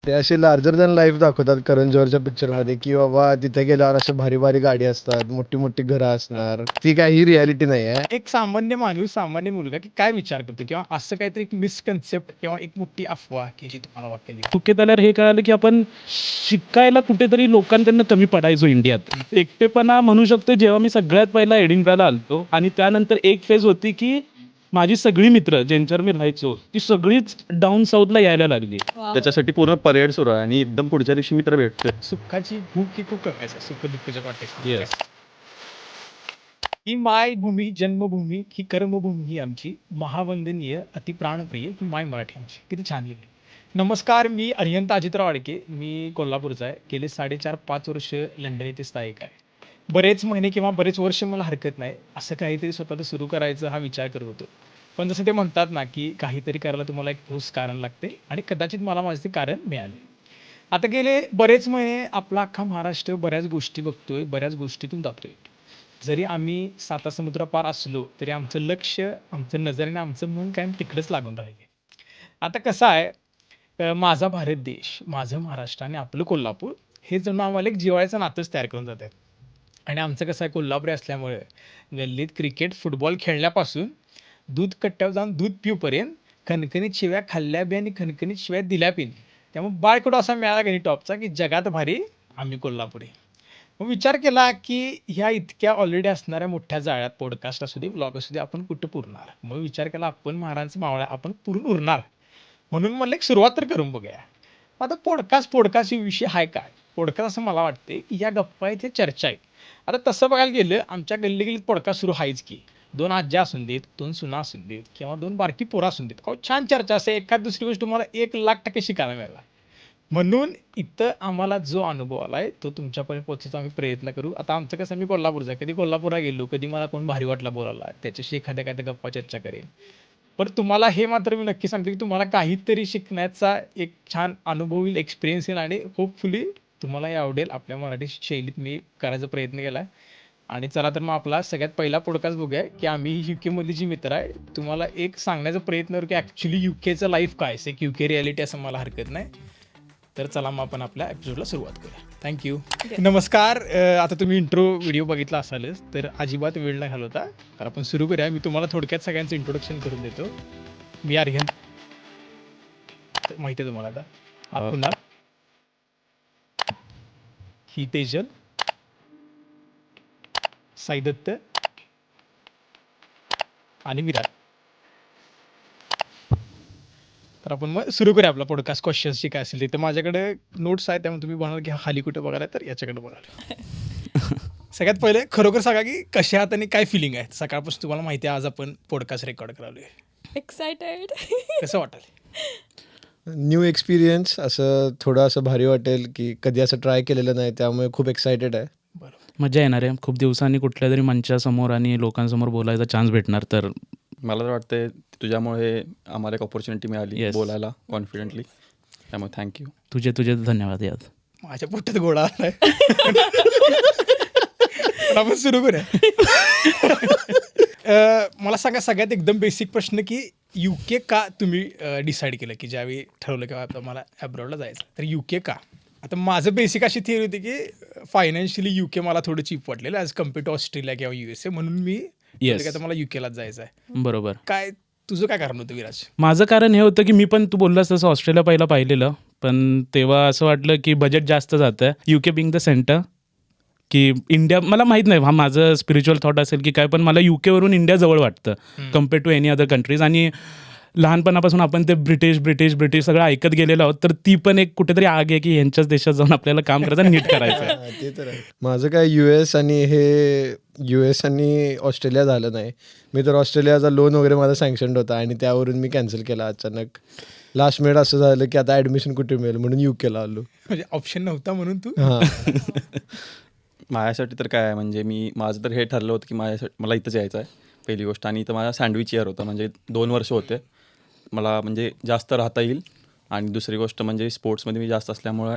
ते असे larger than life दाखवतात करण जोहरच्या पिक्चरमध्ये, की बाबा तिथे गेल्यावर असे भारी भारी गाडी असतात, मोठी मोठी घरं असणार. ती काही रियालिटी नाही आहे. एक सामान्य माणूस, सामान्य मुलगा की काय विचार करतो किंवा असं काहीतरी एक मिसकन्सेप्ट किंवा एक मोठी अफवा की जी तुम्हाला वाटेल. चुकीत आल्यावर हे कळालं की आपण शिकायला कुठेतरी लोकांकडनं कमी पडायचो इंडियात. एकटेपणा म्हणू शकतो जेव्हा मी सगळ्यात पहिला एडिनब्राला आलतो आणि त्यानंतर एक फेज होती की माझी सगळी मित्र ज्यांच्यावर मी राहायचो ती सगळीच डाऊन साऊथला यायला लागली. त्याच्यासाठी पूर्ण परेड सुरू आहे आणि एकदम पुढच्या दिवशी मित्र भेटतोय. सुखाची भूक ही खूप कमी असते सुख दुःखाच्या वाटेत. Yes. ही मायभूमी जन्मभूमी ही कर्मभूमी ही आमची महावंदनीय अतिप्राणप्रिय ही माय मराठी आमची. किती छान लिहिली. नमस्कार, मी अरिहंत अजितराव आडके. मी कोल्हापूरचा आहे. गेले 4.5-5 वर्ष लंडन येथे स्थायिक आहे. बरेच महिने किंवा बरेच वर्ष मला हरकत नाही असं काहीतरी स्वतःचं सुरू करायचं हा विचार करत होतो. पण जसं ते म्हणतात ना की काहीतरी करायला तुम्हाला एक ठोस कारण लागते आणि कदाचित मला माझं ते कारण मिळाले. आता गेले बरेच महिने आपला अख्खा महाराष्ट्र बऱ्याच गोष्टी बघतोय, बऱ्याच गोष्टीतून जातोय. जरी आम्ही सातासमुद्रापार असलो तरी आमचं लक्ष, आमचं नजर आणि आमचं मन कायम तिकडेच लागून राहिले. आता कसं आहे, माझा भारत देश, माझं महाराष्ट्र आणि आपलं कोल्हापूर हे जणू आम्हाला एक जिव्हाळ्याचं नातंच तयार करून जात आहेत. आणि आमचं कसं आहे, कोल्हापुरी असल्यामुळे गल्लीत क्रिकेट फुटबॉल खेळण्यापासून दूध कट्ट्यावर जाऊन दूध पिऊपर्यंत खणखणीत शिव्या खाल्ल्या बी आणि खणखणीत शिव्या दिल्या बी. त्यामुळे बाळकडू असा मिळाला की नाही टॉपचा की जगात भारी आम्ही कोल्हापुरी. मग विचार केला की ह्या इतक्या ऑलरेडी असणाऱ्या मोठ्या जाळ्यात पॉडकास्ट असू दे, ब्लॉग असू दे, आपण कुठं पुरणार. मग विचार केला आपण महाराजांचं मावळ्या आपण पुरून उरणार. म्हणून म्हणलं एक सुरुवात तर करून बघूया. आता पॉडकास्ट ही विषय आहे काय. पॉडकास्ट असं मला वाटते की या गप्पा आहेत, या चर्चा आहेत. आता तसं बघायला गेलं आमच्या गल्लीगल्लीत पॉडकास्ट सुरू आहेच की. 2 आज्या असून देत, 2 सुना असून देत किंवा 2 बारकी पोरं असून देत, अहो छान चर्चा असते. एखाद दुसरी गोष्ट तुम्हाला 1,00,000% शिकायला मिळाला. म्हणून इथं आम्हाला जो अनुभव आला आहे तो तुमच्यापर्यंत पोहोचायचा आम्ही प्रयत्न करू. आता आमचं कसं, मी कोल्हापूरचा आहे. कधी कोल्हापूरला गेलो, कधी मला कोण भारी वाटला बोलायला, त्याच्याशी एखाद्या गप्पा चर्चा करेन. पण तुम्हाला हे मात्र मी नक्की सांगतो की तुम्हाला काहीतरी शिकण्याचा एक छान अनुभव येईल, एक्सपिरियन्स येईल आणि होपफुली तुम्हाला हे आवडेल. आपल्या मराठी शैलीत मी करायचा प्रयत्न केला आहे. आणि चला तर मग आपला सगळ्यात पहिला पॉडकास्ट बघूया की आम्ही UK मधली जी मित्र आहे तुम्हाला एक सांगण्याचा प्रयत्न करू की ॲक्च्युली UKचं लाईफ काय आहे. एक UK रिॲलिटी असं मला हरकत नाही. तर चला मग आपण आपल्या एपिसोडला सुरुवात करूया. थँक्यू. नमस्कार. आता तुम्ही इंट्रो व्हिडिओ बघितला असालच तर अजिबात वेळ नाही घालवता तर आपण सुरू करूया. मी तुम्हाला थोडक्यात सगळ्यांचं इंट्रोडक्शन करून देतो. मी अरिहंत, माहिती आहे तुम्हाला आता. हा कुणाल, ही तेजल, साई दत्त आणि विराट. तर आपण मग सुरू करूया आपला पॉडकास्ट. क्वेश्चन्सची काय असेल ते माझ्याकडे नोट्स आहेत, त्यामुळे तुम्ही म्हणाल की खाली कुठं बघायला तर याच्याकडे बघायला. सगळ्यात पहिले खरोखर सांगा की कशा आहात आणि काय फिलिंग आहे. सकाळपासून तुम्हाला माहिती आहे आज आपण पॉडकास्ट रेकॉर्ड करालोय. एक्सायटेड. कसं वाटेल? न्यू एक्सपिरियन्स, असं थोडं असं भारी वाटेल की कधी असं ट्राय केलेलं नाही, त्यामुळे खूप एक्सायटेड आहे. बरं. मजा येणार आहे. खूप दिवसांनी कुठल्या तरी मंचासमोर आणि लोकांसमोर बोलायचा चान्स भेटणार. तर मला तर वाटतंय तुझ्यामुळे आम्हाला एक ऑपॉर्च्युनिटी मिळाली Yes. बोलायला कॉन्फिडेंटली. त्यामुळे थँक्यू. तुझे धन्यवाद यात. माझ्या पोटात गोळा आलाय. पण आपण सुरू करूया. मला सांगा सगळ्यात एकदम बेसिक प्रश्न की UK का तुम्ही डिसाईड केलं की ज्यावेळी ठरवलं की आता मला अब्रॉडला जायचं तर UK का? आता माझं बेसिक अशी थिअरी होती की फायनान्शियली UK मला थोडं चीप वाटलेलं ॲज कम्पेअर टू ऑस्ट्रेलिया किंवा USA, म्हणून मी Yes. आता मला UKलाच जायचं आहे. बरोबर. काय तुझं काय कारण होतं विराज? माझं कारण हे होतं की मी पण तू बोललास तसं ऑस्ट्रेलिया पहिला पाहिलेलं, पण तेव्हा असं वाटलं की बजेट जास्त जातं आहे. UK बिंग द सेंटर की इंडिया, मला माहीत नाही हा माझं स्पिरिच्युअल थॉट असेल की काय, पण मला UKवरून इंडिया जवळ वाटतं compare to any other countries. आणि लहानपणापासून आपण ते ब्रिटिश सगळं ऐकत गेलेलो आहोत, तर ती पण एक कुठेतरी आग आहे की यांच्याच देशात जाऊन आपल्याला काम करायचं, नीट करायचं आहे. हा, ते तर आहे. माझं काय US आणि ऑस्ट्रेलिया झालं नाही. मी तर ऑस्ट्रेलियाचा लोन वगैरे माझा सँक्शन्ड होता आणि त्यावरून मी कॅन्सल केला अचानक. लास्ट मिनिट असं झालं की आता ॲडमिशन कुठे मिळेल म्हणून UKला आलो. म्हणजे ऑप्शन नव्हता म्हणून तू? हां. माझ्यासाठी तर काय आहे, म्हणजे माझं तर हे ठरलं होतं की मला इथंच यायचं आहे पहिली गोष्ट. आणि इथं माझा सँडविच इयर होता, म्हणजे 2 वर्ष होते मला, म्हणजे जास्त राहता येईल. आणि दुसरी गोष्ट म्हणजे स्पोर्ट्समध्ये मी जास्त असल्यामुळे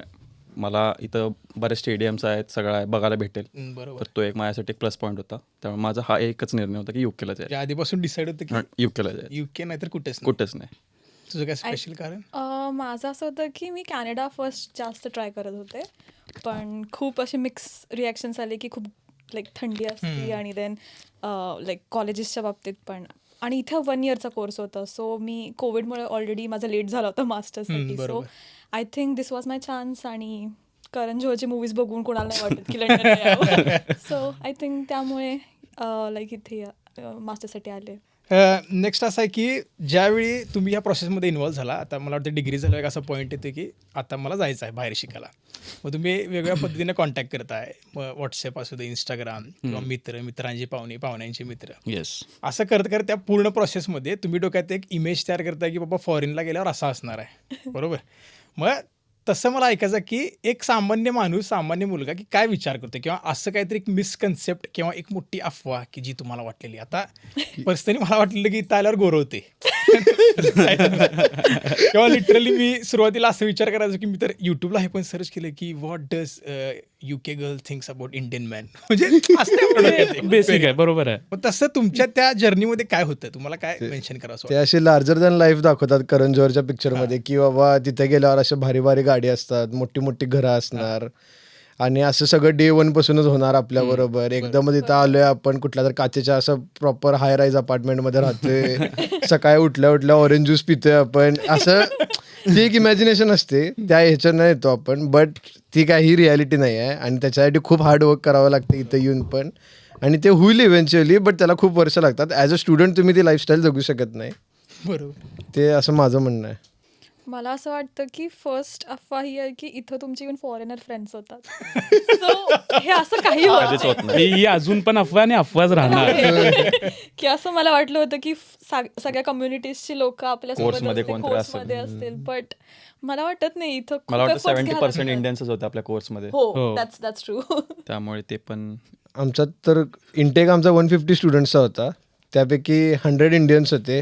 मला इथं बरेच स्टेडियम्स आहेत, सगळं आहे बघायला भेटेल. बरोबर. तर तो एक माझ्यासाठी एक प्लस पॉईंट होता. त्यामुळे माझा हा एकच निर्णय होता की UKला जायचं. आधीपासून डिसाईड होतं की UKला जायचं, UK नाही तर कुठेच नाही. कुठंच नाही. तुझं काय स्पेशल कारण? माझं असं होतं की मी कॅनडा फर्स्ट जास्त ट्राय करत होते, पण खूप असे मिक्स रिॲक्शन्स आले की खूप लाईक थंडी असते आणि देन लाईक कॉलेजेसच्या बाबतीत पण. आणि इथं 1 इयरचा कोर्स होता, सो मी कोविडमुळे ऑलरेडी माझं लेट झाला होता मास्टर्ससाठी. So I think this was my chance. आणि करण जोहरचे मूवीज बघून कोणाला नाही वाटत की लंडनला यावं. सो आय थिंक त्यामुळे लाईक इथे मास्टर्ससाठी आले. नेक्स्ट असं आहे की ज्यावेळी तुम्ही या प्रोसेसमध्ये इन्व्हॉल्व झाला, आता मला वाटतं डिग्री झालं एक असा पॉईंट येतो की आता मला जायचं आहे बाहेर शिकायला. मग तुम्ही वेगवेगळ्या पद्धतीने कॉन्टॅक्ट करताय, मग व्हॉट्सअप असू दे, इंस्टाग्राम किंवा मित्रांची पाहुण्यांचे मित्र. येस. असं करत करत त्या पूर्ण प्रोसेसमध्ये तुम्ही डोक्यात एक इमेज तयार करताय की बाबा फॉरेनला गेल्यावर असा असणार आहे, बरोबर. मग तसं मला ऐकायचं की एक सामान्य माणूस, सामान्य मुलगा की काय विचार करतो, किंवा असं काहीतरी एक मिसकन्सेप्ट किंवा एक मोठी अफवा की जी तुम्हाला वाटलेली. आता पर्सनली मला वाटलेलं की इथं आल्यावर गोरवते किंवा लिटरली मी सुरुवातीला असं विचार करायचो की मी तर युट्यूबला हे पण सर्च केलं की what does UK girl thinks about Indian man. म्हणजे बेसिक आहे, बरोबर आहे. मग तसं तुमच्या त्या जर्नीमध्ये काय होतं, तुम्हाला काय मेन्शन करावं? ते असे लार्जर दॅन लाईफ दाखवतात करण जोहरच्या पिक्चरमध्ये, की बाबा तिथे गेल्यावर असे भारी भारी गाडी असतात, मोठी मोठी घरं असणार आणि असं सगळं डे 1 पासूनच होणार आपल्याबरोबर. एकदम तिथं आलोय आपण कुठल्या तर काचेच्या असं प्रॉपर हाय राईज अपार्टमेंटमध्ये राहतोय, सकाळी उठल्या उठल्या ऑरेंज ज्यूस पितोय आपण, असं ती एक इमॅजिनेशन असते, त्या ह्याच्यानं येतो आपण. बट ती काही रियालिटी नाही आहे आणि त्याच्यासाठी खूप हार्डवर्क करावं लागतं इथं येऊन पण, आणि ते होईल इव्हेंच्युअली, बट त्याला खूप वर्ष लागतात. ॲज अ स्टुडंट तुम्ही ती लाईफस्टाईल जगू शकत नाही. बरोबर. ते असं माझं म्हणणं आहे. मला असं वाटतं की फर्स्ट अफवा ही आहे की इथं तुमचे इव्हन फॉरेनर फ्रेंड्स होतात. सो हे असं काही कधीच होत होत नाही. ही अजून पण अफवा आणि अफवाच राहणार. नाही. की असं मला वाटलं होतं की सगळ्या कम्युनिटीजची लोक आपल्या कोर्समध्ये कोणतरी असेल. मध्ये असतील, बट मला वाटत नाही. इथं खूप मला वाटतं efforts घ्यावे 70% लागतात. इंडियन्सच होते आपल्या कोर्समध्ये, हो, दॅट्स ट्रू. त्यामुळे ते पण आमच्यात तर इंटेक आमचा 150 स्टुडंट्सचा होता, त्यापैकी 100 इंडियन्स होते,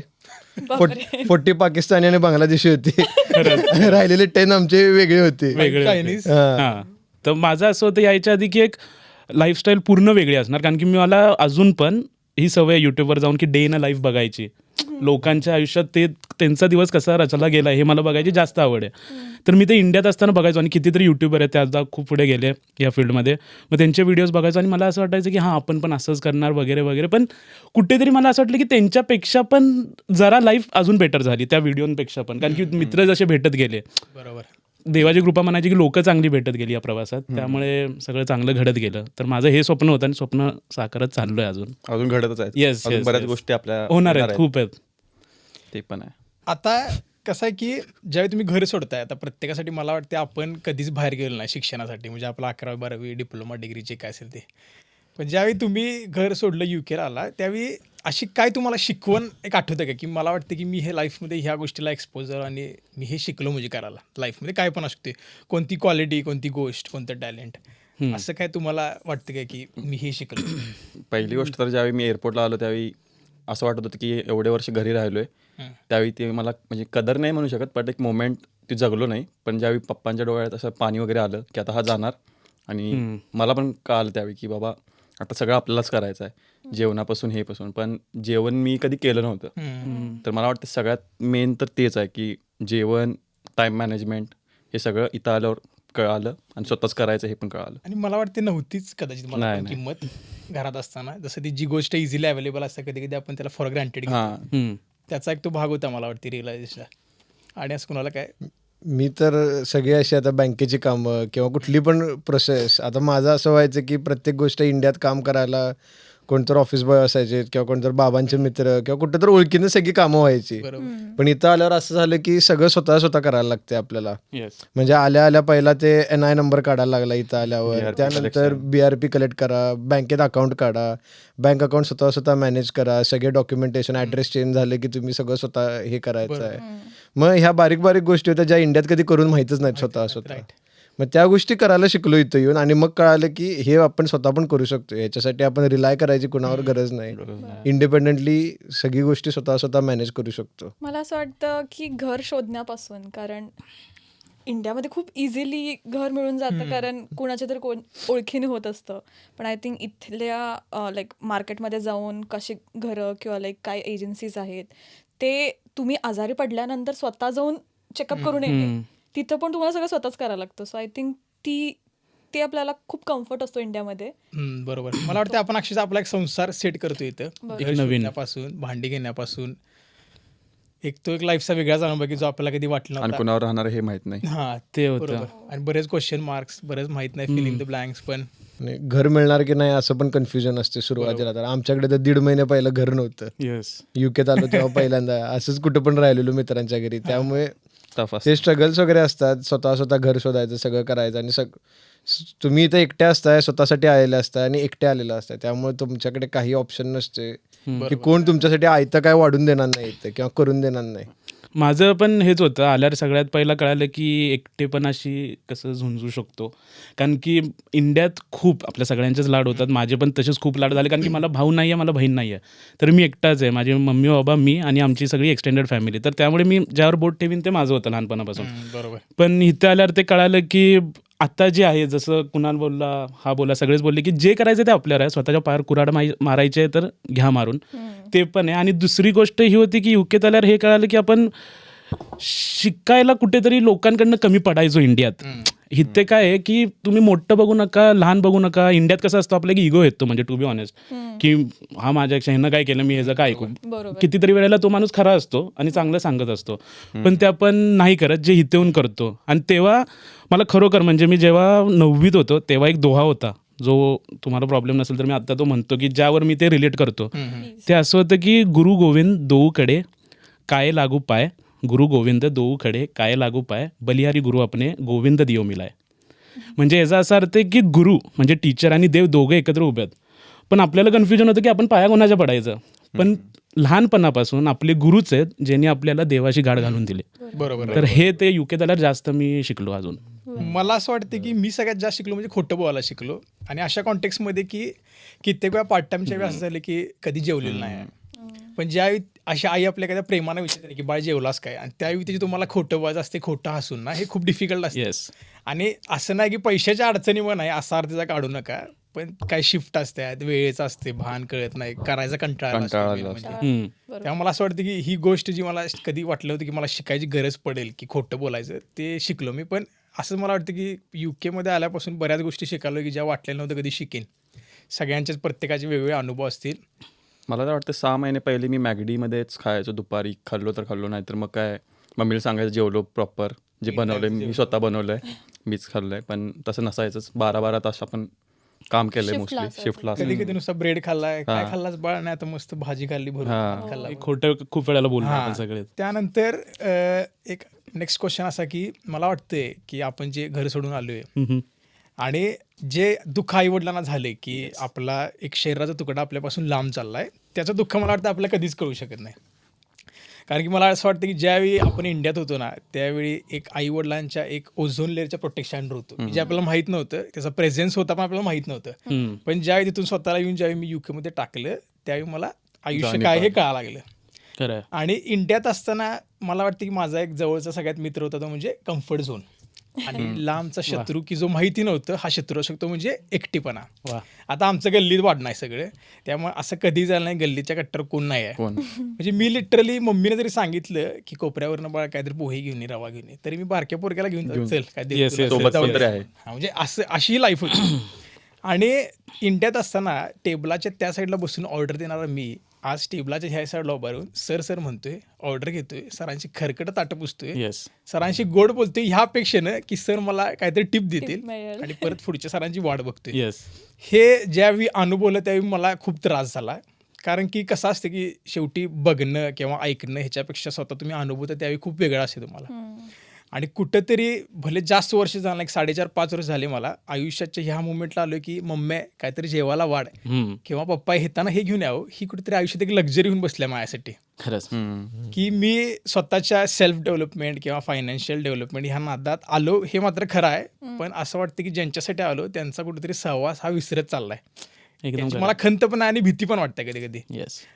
40 पाकिस्तानी आणि बांगलादेशी होते, राहिलेले 10 आमचे वेगळे होते. वेगळे होते. चायनीज. हां. तर माझं असं होतं यायच्या आधी की एक लाईफस्टाईल पूर्ण वेगळी असणार, कारण की मला अजून पण ही सवय युट्यूबवर जाऊन की डे इन अ लाईफ बघायची, लोकांच्या आयुष्यात ते त्यांचा दिवस कसा रचला गेला हे मला बघायची जास्त आवड आहे. तर मी ते इंडियात असताना बघायचो आणि कितीतरी युट्यूबर आहेत ते आता खूप पुढे गेले या फील्डमध्ये, मग त्यांचे व्हिडिओज बघायचो आणि मला असं वाटायचं की हां आपण पण असंच करणार वगैरे वगैरे. पण कुठेतरी मला असं वाटलं की त्यांच्यापेक्षा पण जरा लाईफ अजून बेटर झाली त्या व्हिडिओंपेक्षा पण, कारण की मित्र जसे भेटत गेले, बरोबर. देवाची कृपा म्हणायची की लोक चांगली भेटत गेली या प्रवासात, त्यामुळे सगळं चांगलं घडत गेलं. तर माझं हे स्वप्न होतं आणि स्वप्न साकारत चाललोय अजून घडतच आहे. Yes, अजून yes, बऱ्याच yes. गोष्टी आपल्या होणार येणार आहेत, खूप आहेत. ते पण आहे. आता कसं आहे की ज्यावेळी तुम्ही घर सोडताय, आता प्रत्येकासाठी मला वाटते आपण कधीच बाहेर गेलो नाही शिक्षणासाठी, म्हणजे आपलं 11वी 12वी डिप्लोमा डिग्री जे काय असेल ते. पण ज्यावेळी तुम्ही घर सोडलं UKला आला, त्यावेळी अशी काय तुम्हाला शिकवण एक आठवतं का, की मला वाटतं की मी हे लाईफमध्ये ह्या गोष्टीला एक्सपोजर आणि मी हे शिकलो म्हणजे करायला लाईफमध्ये काय पण असते, कोणती क्वालिटी, कोणती गोष्ट, कोणतं टॅलेंट, असं काय तुम्हाला वाटतं का की मी हे शिकलो? पहिली गोष्ट तर ज्यावेळी मी एअरपोर्टला आलो त्यावेळी असं वाटत होतं की एवढे वर्ष घरी राहिलोय, त्यावेळी ते मला म्हणजे कदर नाही म्हणू शकत, पण एक मोमेंट ते जगलो नाही. पण ज्यावेळी पप्पांच्या डोळ्यात असं पाणी वगैरे आलं की आता हा जाणार, आणि मला पण कळालं त्यावेळी की बाबा आता सगळं आपल्यालाच करायचं आहे, जेवणापासून हे पासून. पण जेवण मी कधी केलं नव्हतं, तर मला वाटतं सगळ्यात मेन तर तेच आहे की जेवण, टाईम मॅनेजमेंट, हे सगळं इथं आल्यावर कळालं आणि स्वतःच करायचं हे पण कळालं. आणि मला वाटते नव्हतीच कदाचित मला पण किंमत घरात असताना. जसं ती जी गोष्ट इझिली अवेलेबल असते कधी कधी आपण त्याला फॉर ग्रँटेड घेतो, त्याचा एक तो भाग होता मला वाटते रिअलायझेशनला. आणि असं कुणाला काय? मी तर सगळी अशी आता बँकेची कामं किंवा कुठली पण प्रोसेस, आता माझं असं व्हायचं की प्रत्येक गोष्ट इंडियात काम करायला कोणतर ऑफिस बॉय असायचे किंवा कोणतर बाबांचे मित्र किंवा कुठं तर ओळखीनं सगळी कामं व्हायची. पण इथं आल्यावर असं झालं की सगळं स्वतः करायला लागते आपल्याला. म्हणजे आल्या पहिला ते NI नंबर काढायला लागला इथं आल्यावर, त्यानंतर BRP कलेक्ट करा, बँकेत अकाउंट काढा, बँक अकाउंट स्वतः मॅनेज करा, सगळे डॉक्युमेंटेशन, ॲड्रेस चेंज झाले की तुम्ही सगळं स्वतः हे करायचं आहे. मग ह्या बारीक बारीक गोष्टी होत्या ज्या इंडियात कधी करून माहीतच नाहीत स्वतः. मग त्या गोष्टी करायला शिकलो इथं येऊन, आणि मग कळालं की हे आपण स्वतः पण करू शकतो, ह्याच्यासाठी आपण रिलाय करायची कुणावर गरज नाही, इंडिपेंडेंटली सगळी गोष्टी स्वतः मॅनेज करू शकतो. मला असं वाटतं की घर शोधण्यापासून, कारण इंडियामध्ये खूप इझिली घर मिळून जातं, कारण कुणाच्या तर ओळखीने होत असतं. पण आय थिंक इथल्या लाईक मार्केटमध्ये जाऊन कशी घरं किंवा लाईक काय एजन्सीज आहेत ते तुम्ही आजारी पडल्यानंतर स्वतः जाऊन चेकअप करून येणे, तिथं पण तुम्हाला सगळं स्वतःच करायला लागतं. सो आय थिंक ते आपल्याला खूप कम्फर्ट असतो इंडियामध्ये. बरोबर. मला वाटतं आपण अक्षरशः आपला एक संसार सेट करतो इथं, घर नवीन. शोधण्यापासून, भांडी घेण्यापासून. एक लाईफचा वेगळाच अनुभव की जो आपल्याला कधी वाटला आणि नव्हता. कुणावर राहणार हे माहित नाही. हां, ते होतं. बरोबर. आणि बरेच क्वेश्चन मार्क्स, बरेच माहित नाही, फिलिंग द ब्लँक्स पण. आणि घर मिळणार की नाही असं पण कन्फ्युजन असते सुरुवातीला. तर आमच्याकडे तर 1.5 महिने पहिलं घर नव्हतं. येस. युकेत आलो तेव्हा पहिल्यांदा असंच कुठं पण राहिलेलो मित्रांच्या घरी. त्यामुळे टफ असतं. ते स्ट्रगल्स वगैरे असतात. स्वतः घर शोधायचं, सगळं करायचं. आणि तुम्ही इथं एकटे असताय, स्वतःसाठी आलेले असताय आणि एकटे आलेलं असताय. त्यामुळे तुमच्याकडे काही ऑप्शन नसते की कोण तुमच्यासाठी आयतं काय वाढून देणार नाही इथं किंवा करून देणार नाही. माझं पण हेच होतं. आल्यावर सगळ्यात पहिला कळालं की एकटेपणाशी कसं झुंजू शकतो. कारण की इंडियात खूप आपल्या सगळ्यांचेच लाड होतात. माझे पण तसेच खूप लाड झाले, कारण की मला भाऊ नाही आहे, मला बहीण नाही आहे. तर मी एकटाच आहे. माझे मम्मी बाबा, मी आणि आमची सगळी एक्सटेंडेड फॅमिली. तर त्यामुळे मी ज्यावर बोट ठेवीन ते माझं होतं लहानपणापासून. बरोबर. पण इथं आल्यावर ते कळालं की आता जे आहे, जसं कुणाल बोलला, हा बोलला, सगळेच बोलले की जे करायचं ते आपल्यावर आहे. स्वतःच्या पायावर कुऱ्हाड मारायचे आहे तर घ्या मारून. ते पण आहे. आणि दुसरी गोष्ट ही होती की युकेत आल्यावर हे कळालं की आपण शिकायला कुठेतरी लोकांकडनं कमी पडायचो इंडियात. इथे काय आहे की तुम्ही मोठं बघू नका, लहान बघू नका. इंडियात कसं असतं, आपल्याला इगो येतो, म्हणजे टू बी ऑनेस्ट, की हा माझ्यापेक्षा ह्यानं काय केलं, मी ह्याचं काय ऐकू. बरोबर. कितीतरी वेळेला तो माणूस खरा असतो आणि चांगलं सांगत असतो, पण ते आपण नाही करत, जे इथे येऊन करतो. आणि तेव्हा मला खरोखर म्हणजे मी जेव्हा 9वीत होतो तेव्हा एक दोहा होता, जो तुम्हाला प्रॉब्लेम नसेल तर मी आत्ता तो म्हणतो, की ज्यावर मी ते रिलेट करतो. ते असं होतं की गुरु गोविंद दोऊकडे काय लागू पाय, गुरु गोविंद दोऊकडे काय लागू पाय, बलिहारी गुरु आपणे गोविंद दियो मिलाय. म्हणजे याचा असा अर्थ आहे की गुरु म्हणजे टीचर आणि देव दोघे एकत्र उभे आहेत. पण आपल्याला कन्फ्युजन होतं की आपण पाया कोणाच्या पडायचं. पण लहानपणापासून आपले गुरुच आहेत ज्यांनी आपल्याला देवाची गाठ घालून दिली. बरोबर. तर हे ते युकेत आल्यावर जास्त मी शिकलो अजून. मला असं वाटतं की मी सगळ्यात जास्त शिकलो म्हणजे खोटं बोलायला शिकलो. आणि अशा कॉन्टेक्स्टमध्ये की कित्येक वेळा पार्ट टाइमच्या वेळी असं झालं की कधी जेवलेलं नाही. पण ज्यावेळी अशी आई आपल्या एखाद्या प्रेमानं विचारते की बाळ जेवलास काय, आणि त्यावेळी तिची तुम्हाला खोटं बोलायचं असते, खोटं हसून ना, हे खूप डिफिकल्ट असतं. येस. आणि असं नाही की पैशाच्या अडचणीमुळे नाही असा अर्थ त्याचा काढू नका, पण काही शिफ्ट असतात, वेळेचं असते, भान कळत नाही, करायचा कंटाळा असतो main म्हणजे. तेव्हा मला असं वाटतं की ही गोष्ट जी मला कधी वाटलं होतं की मला शिकायची गरज पडेल की खोटं बोलायचं, ते शिकलो मी. पण असं मला वाटतं की युकेमध्ये आल्यापासून बऱ्याच गोष्टी शिकायलो की ज्या वाटलेल्या नव्हतं कधी शिकेन. सगळ्यांचेच प्रत्येकाचे वेगवेगळे अनुभव असतील. मला तर वाटतं 6 महिने पहिले मी मॅगडीमध्येच खायचो दुपारी. खाल्लो तर खाल्लो, नाही तर मग काय मम्मीला सांगायचं जेवलो प्रॉपर. जे बनवलं मी स्वतः बनवलं आहे, मीच खाल्लं आहे. पण तसं नसायचंच. 12-12 तास आपण काम केलं आहे मोस्टली, शिफ्टला. कधी कधी नुसता ब्रेड खाल्लाय, काय खाल्लाच बाळ, नाही आता मस्त भाजी खाल्ली, भरून भात खाल्ला. खोटं खूप वेळेला बोललो हां. आपण सगळे. त्यानंतर एक नेक्स्ट क्वेश्चन असा की मला वाटतंय की आपण जे घर सोडून आलोय आणि जे दुःख आईवडिलांना झाले की आपला एक शरीराचा तुकडा आपल्यापासून लांब चाललाय, त्याचं दुःख मला वाटतं आपल्याला कधीच कळू शकत नाही. कारण की मला असं वाटतं की ज्यावेळी आपण इंडियात होतो ना, त्यावेळी एक आईवडिलांच्या एक ओझोन लेअरच्या प्रोटेक्शन होतो, जे आपल्याला माहीत नव्हतं. त्याचा प्रेझेन्स होता पण आपल्याला माहीत नव्हतं. पण ज्यावेळी तिथून स्वतःला येऊन ज्यावेळी मी युकेमध्ये टाकलं, त्यावेळी मला आयुष्य काय हे कळायला लागलं. खरं. आणि इंडियात असताना मला वाटतं की माझा एक जवळचा सगळ्यात मित्र होता तो म्हणजे कम्फर्ट झोन. आणि लांबचा शत्रू की जो माहिती नव्हतं, हा शत्रू असू शकतो म्हणजे एकटेपणा. आता आमचं गल्लीत वाढणं आहे सगळं, त्यामुळे असं कधी झालं नाही गल्लीच्या कट्टर कोण नाही आहे. म्हणजे मी लिटरली मम्मीने जरी सांगितलं की कोपऱ्यावरनं बाळा काहीतरी पोहे घेऊन ये, रवा घेऊन ये, तरी मी बारक्या पोरक्याला घेऊन चल काय आहे. म्हणजे असं अशी लाईफ होती. आणि इंडियात असताना टेबलाच्या त्या साईडला बसून ऑर्डर देणारा मी आज टेबलाच्या ह्या साईडला उभा राहून सर म्हणतोय, ऑर्डर घेतोय, सरांची खरकट ताटं पुसतोय, सरांशी गोड बोलतोय, ह्यापेक्षेनं की सर मला काहीतरी टिप देतील आणि परत पुढच्या सरांची वाट बघतोय. हे ज्यावेळी अनुभवलं त्यावेळी मला खूप त्रास झाला. कारण की कसं असतं की शेवटी बघणं किंवा ऐकणं ह्याच्यापेक्षा स्वतः तुम्ही अनुभवता त्यावेळी खूप वेगळं असते तुम्हाला. आणि कुठंतरी भले जास्त वर्ष झालं, एक 4.5-5 वर्ष झाले मला आयुष्याच्या ह्या मुवमेंटला आलो की मम्मी काहीतरी जेवायला वाढ किंवा पप्पा येताना हे घेऊन यावं, ही कुठेतरी आयुष्यात एक लक्झरी होऊन बसल्या माझ्यासाठी. खरंच. की मी स्वतःच्या सेल्फ डेव्हलपमेंट किंवा फायनान्शियल डेव्हलपमेंट ह्या नादात आलो हे मात्र खरं आहे. पण असं वाटतं की ज्यांच्यासाठी आलो त्यांचा कुठेतरी सहवास हा विसरत चाललाय. मला खंत पण आहे आणि भीती पण वाटते कधी कधी.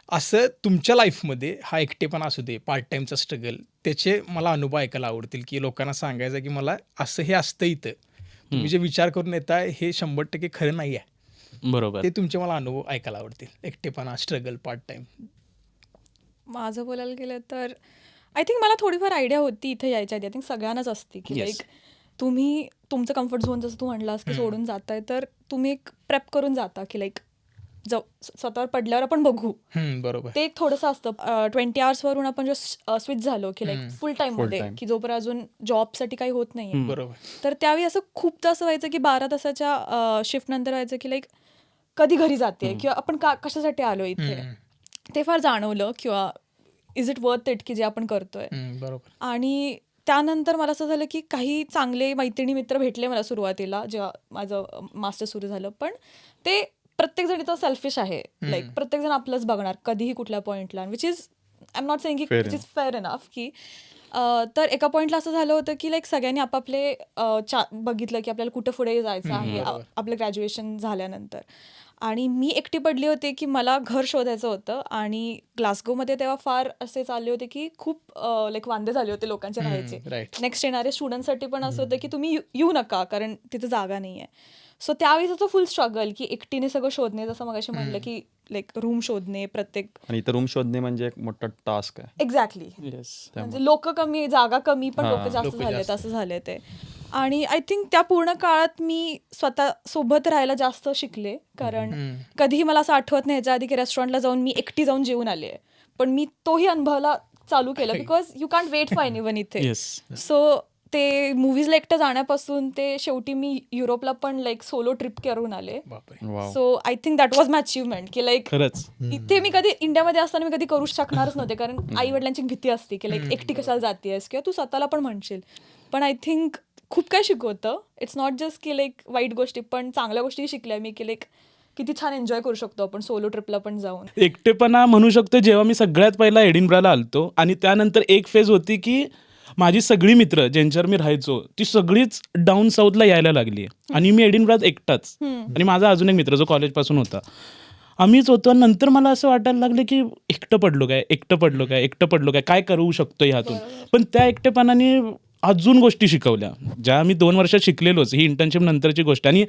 असं तुमच्या लाईफमध्ये हा एकटेपणा असू दे, पार्ट टाइमचा स्ट्रगल, त्याचे मला अनुभव ऐकायला आवडतील की लोकांना सांगायचं की मला असं हे असतं इथं, तुम्ही जे विचार करून येताय हे 100% खरं नाही आहे. बरोबर. ते तुमचे मला अनुभव ऐकायला आवडतील, एकटेपणा, स्ट्रगल, पार्ट टाइम. माझं बोलायला गेलं तर आय थिंक मला थोडीफार आयडिया होती इथे यायच्या आधी. आय थिंक सगळ्यांनाच असते की Yes. लाईक तुम्ही तुमचं कम्फर्ट झोन जसं तू म्हणलास की सोडून जाताय, तर तुम्ही एक प्रेप करून जाता की लाईक स्वतःवर पडल्यावर आपण बघू. बरोबर. ते एक थोडंसं असतं. 20 आवर्सवरून आपण जो स्विच झालो की लाईक फुल टाईममध्ये, time. की जोपर्यंत अजून जॉबसाठी काही होत नाहीये. बरोबर. तर त्यावेळी असं खूपदा असं व्हायचं की 12 तासाच्या शिफ्ट नंतर व्हायचं की लाईक कधी घरी जाते किंवा आपण कशासाठी आलो इथे, ते फार जाणवलं. किंवा इज इट वर्थ इट की जे आपण करतोय. बरोबर. आणि त्यानंतर मला असं झालं की काही चांगले मैत्रिणी मित्र भेटले मला सुरुवातीला जेव्हा माझं मास्टर सुरू झालं. पण ते प्रत्येकजण इथं सेल्फिश आहे. लाईक प्रत्येकजण आपलंच बघणार कधीही कुठल्या पॉईंटला, which is I am not saying की Fair which is fair enough की तर एका पॉईंटला असं झालं होतं की लाईक सगळ्यांनी आपापले बघितलं की आपल्याला कुठं पुढे जायचं आहे आपलं ग्रॅज्युएशन झाल्यानंतर. आणि मी एकटी पडली होते की मला घर शोधायचं होतं. आणि ग्लासगोमध्ये तेव्हा फार असे चालले होते की खूप लाईक वांदे झाले होते लोकांचे राहायचे. राईट. नेक्स्ट येणाऱ्या स्टुडंटसाठी पण असं होतं की तुम्ही येऊ नका कारण तिथे जागा नाही आहे. सो त्यावेळेस फुल स्ट्रगल की एकटीने सगळं शोधणे, जसं मगाशी म्हणलं की लाईक रूम शोधणे प्रत्येक. आणि इथं रूम शोधणे म्हणजे एक मोठा टास्क आहे. एक्झॅक्टली. येस. म्हणजे लोक कमी, जागा कमी, पण लोक जास्त झालेत, असं झालंय ते. आणि आय थिंक त्या पूर्ण काळात मी स्वतः सोबत राहायला जास्त शिकले. कारण कधीही मला असं आठवत नाही ह्याच्या आधी की रेस्टॉरंटला जाऊन मी एकटी जाऊन जेवून आले, पण मी तोही अनुभवाला चालू केलं because you can't wait for anyone इथे. येस. सो ते मूवीजला एकटं जाण्यापासून ते शेवटी मी युरोपला पण लाईक सोलो ट्रिप करून आले. बापरे. Wow. So I think that was my achievement की लाईक खरंच. इथे मी कधी इंडियामध्ये असताना मी कधी करू शकणारच नव्हते. कारण आई वडिलांची भीती असते की लाईक एकटी कशाला जातेस किंवा तू स्वतःला पण म्हणशील. पण आय थिंक खूप काय शिकवतं. इट्स नॉट जस्ट की लाईक वाईट गोष्टी, पण चांगल्या गोष्टी शिकल्या मी की लाईक किती छान एन्जॉय करू शकतो आपण सोलो ट्रिपला पण जाऊन. एकटेपणा म्हणू शकतो जेव्हा मी सगळ्यात पहिला एडिनब्राला आलतो आणि त्यानंतर एक फेज होती की माझी सगळी मित्र ज्यांच्यावर मी राहायचो ती सगळीच डाऊन साऊथला यायला लागली आणि मी एडिनब्रात एकटाच आणि माझा अजून एक मित्र जो कॉलेजपासून होता, आम्हीच होतो. नंतर मला असं वाटायला लागलं की एकटं पडलो काय काय करू शकतो ह्यातून. पण त्या एकटेपणाने अजून गोष्टी शिकवल्या ज्या आम्ही 2 वर्षात शिकलेलोच. ही इंटर्नशिप नंतरची गोष्ट. आणि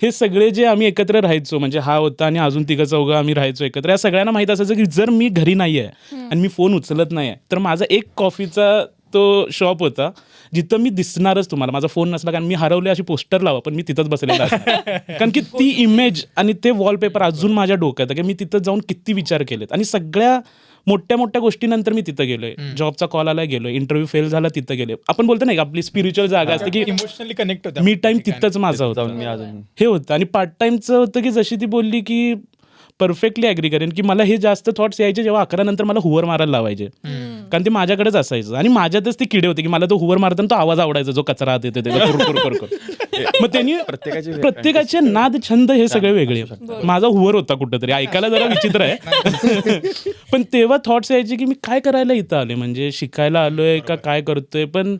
हे सगळे जे आम्ही एकत्र राहायचो, म्हणजे हा होता आणि अजून 3-4 आम्ही राहायचो एकत्र, या सगळ्यांना माहीत असायचं की जर मी घरी नाही आहे आणि मी फोन उचलत नाही आहे तर माझा एक कॉफीचा तो शॉप होता जिथं मी दिसणारच तुम्हाला. माझा फोन नसला कारण मी हरवले अशी पोस्टर लावा पण मी तिथंच बसलेला असणार. कारण की ती इमेज आणि ते वॉलपेपर अजून माझ्या डोक्यात की मी तिथं जाऊन किती विचार केलेत. आणि सगळ्या मोठ्या मोठ्या गोष्टीनंतर मी तिथं गेलोय. जॉबचा कॉल आला गेलोय, इंटरव्ह्यू फेल झाला तिथं गेले. आपण बोलतो नाही आपली स्पिरिच्युअल जागा असते की इमोशनली कनेक्ट होता. मी टाइम तिथंच माझा होता. जाऊन मी अजून हे होतं. आणि पार्ट टाइमचं होतं की जशी ती बोलली की परफेक्टली ॲग्री करेन की मला हे जास्त थॉट्स यायचे जेव्हा 11 नंतर मला हुवर मारायला लावायचे. कारण ते माझ्याकडेच असायचं आणि माझ्यातच ते किडे होते की मला तो हुवर मारताना तो आवाज आवडायचा जो कचरा हात येते मग त्यांनी प्रत्येकाचे नाद छंद हे सगळे वेगळे. माझा हुवर होता कुठंतरी, ऐकायला जरा विचित्र आहे. पण तेव्हा थॉट्स यायचे की मी काय करायला इथं आले, म्हणजे शिकायला आलोय का काय करतोय. पण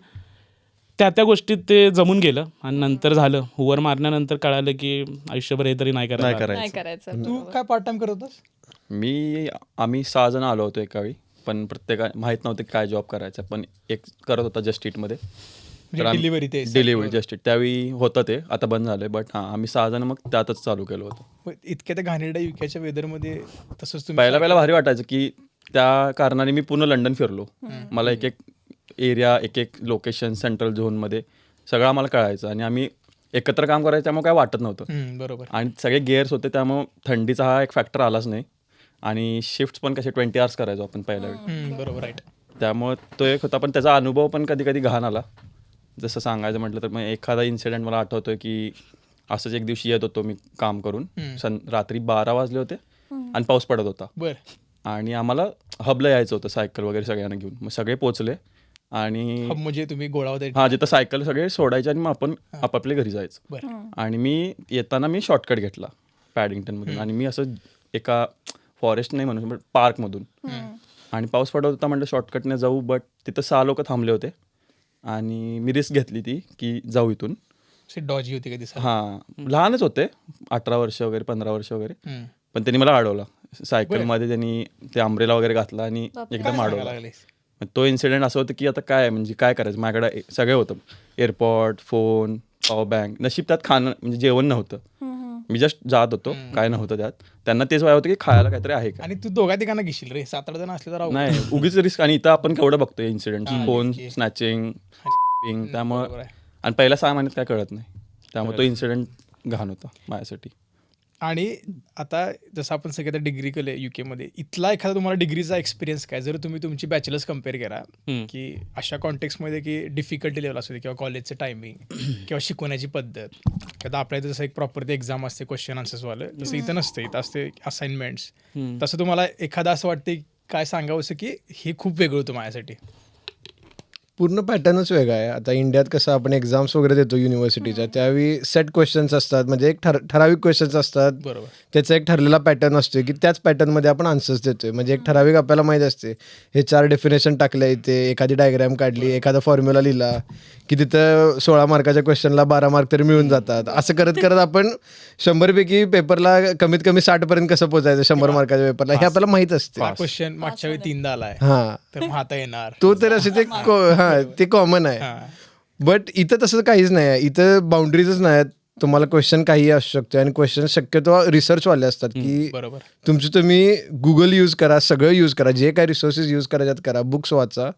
त्या गोष्टीत ते जमून गेलं आणि नंतर झालं. हुवर मारल्यानंतर कळालं की आयुष्यभर हे तरी नाही करायचं. नाही करायचं. तू काय पार्ट टाइम करत होतास? आम्ही 6 जण आलो होतो एकावेळी, पण प्रत्येका माहीत नव्हते काय जॉब करायचा. पण एक करत होता जस्ट इटमध्ये डिलिव्हरी ते डिलिव्हरी जस्ट इट, त्यावेळी होतं ते, आता बंद झालंय. बट हां आम्ही 6 जण मग त्यातच चालू केलं होतं. इतक्या त्या घाणेरड्या युकेच्या वेदरमध्ये तसंच तुम्ही पहिला भारी वाटायचं की त्या कारणाने मी पूर्ण लंडन फिरलो. मला एक एरिया, एक लोकेशन सेंट्रल झोनमध्ये सगळं आम्हाला कळायचं आणि आम्ही एकत्र काम करायचं, त्यामुळे काय वाटत नव्हतं. बरोबर. आणि सगळे गेअर्स होते, त्यामुळे थंडीचा हा एक फॅक्टर आलाच नाही. आणि शिफ्ट पण कसे 20 आवर्स करायचो आपण पहिल्या वेळी, बरोबर. राईट. त्यामुळे तो एक होता. पण त्याचा अनुभव पण कधी कधी घाण आला. जसं सांगायचं म्हटलं तर मग एखादा इन्सिडेंट मला आठवतोय की असंच एक दिवशी येत होतो मी काम करून, रात्री 12 वाजले होते आणि पाऊस पडत होता. बरं. आणि आम्हाला हबला यायचं होतं सायकल वगैरे सगळ्यांना घेऊन. मग सगळे पोचले आणि म्हणजे तुम्ही गोळा होते. हां जिथं सायकल सगळे सोडायचे आणि मग आपण आपापल्या घरी जायचं. बरं. आणि मी येताना मी शॉर्टकट घेतला पॅडिंग्टनमधून आणि मी असं एका फॉरेस्ट नाही म्हणून बट पार्कमधून. आणि पाऊस पडत होता, म्हटलं शॉर्टकटने जाऊ. बट तिथं 6 लोक थांबले होते आणि मी रिस्क घेतली ती की जाऊ इथून. डॉजी होती का दिसा? हां लहानच होते, 18 वर्ष वगैरे 15 वर्ष वगैरे. पण त्यांनी मला अडवला सायकलमध्ये. त्यांनी ते अम्ब्रेला वगैरे घातला आणि एकदम अडवला. मग तो इन्सिडेंट असं होतं की आता काय म्हणजे काय करायचं. माझ्याकडे सगळं होतं, एअरपॉड, फोन, पॉवर बँक. नशीब त्यात खाणं म्हणजे जेवण नव्हतं. मी जस्ट जात होतो, काय नव्हतं त्यात. त्यांना तेच वाय होतं की खायला काहीतरी आहे का. आणि तू दोघा तिघांना घेशील रे, 7-8 जण असले तर अवघड. नाही उगीच रिस्क. आणि इथं आपण केवढं बघतोय इन्सिडेंट, हा, फोन की- स्नॅचिंग, त्यामुळं. बरोबर आहे. आणि पहिल्या 6 महिन्यात काय कळत नाही, त्यामुळे तो इन्सिडेंट घाण होता माझ्यासाठी. आणि आता जसं आपण सगळे आता डिग्री केलं UK मध्ये, इथला एखादा तुम्हाला डिग्रीचा एक्सपिरियन्स काय, जर तुम्ही तुमची बॅचलर्स कम्पेअर करा की अशा कॉन्टेक्समध्ये की डिफिकल्टी लेवल असू दे किंवा कॉलेजचं टायमिंग किंवा शिकवण्याची पद्धत, किंवा आपल्या इथं जसं एक प्रॉपर ते एक्झाम असते क्वेश्चन आन्सर्सवालं, तसं इथं नसतं. इथं असते असाइनमेंट्स. तसं तुम्हाला एखादा असं वाटते काय सांगावं असं की हे खूप वेगळं होतं माझ्यासाठी? पूर्ण पॅटर्नच वेगळा आहे. आता इंडियात कसं आपण एक्झाम्स वगैरे देतो युनिव्हर्सिटीच्या, त्यावेळी सेट क्वेश्चन्स असतात, म्हणजे एक ठराविक क्वेश्चन्स असतात. बरोबर. त्याचा एक ठरलेला पॅटर्न असतो की त्याच पॅटर्नमध्ये आपण आन्सर्स देतोय. म्हणजे एक ठराविक आपल्याला माहीत असते, हे 4 डेफिनेशन टाकल्या इथे, एखादी डायग्रॅम काढली, एखादा फॉर्म्युला लिहिला की तिथं 16 मार्काच्या क्वेश्चनला 12 मार्क तरी मिळून जातात. असं करत करत आपण 100पैकी पेपरला कमीत कमी 60 कसं पोचायचं 100 मार्काच्या पेपरला, हे आपल्याला माहीत असते. हा क्वेश्चन मागच्या वेळी 3दा आलाय, हां, तर मग आता येणार. तो तर असे ते ते कॉमन आहे. हा. बट इथं तसं काहीच नाही आहे. इथं बाउंड्रीजच नाही आहेत. तुम्हाला क्वेश्चन काही असू शकतो, आणि क्वेश्चन शक्यतो रिसर्चवाले असतात की बरोबर. तुम्ही गुगल यूज करा, सगळं यूज करा, जे काही रिसोर्सेस यूज करायच्यात करा, बुक्स वाचा,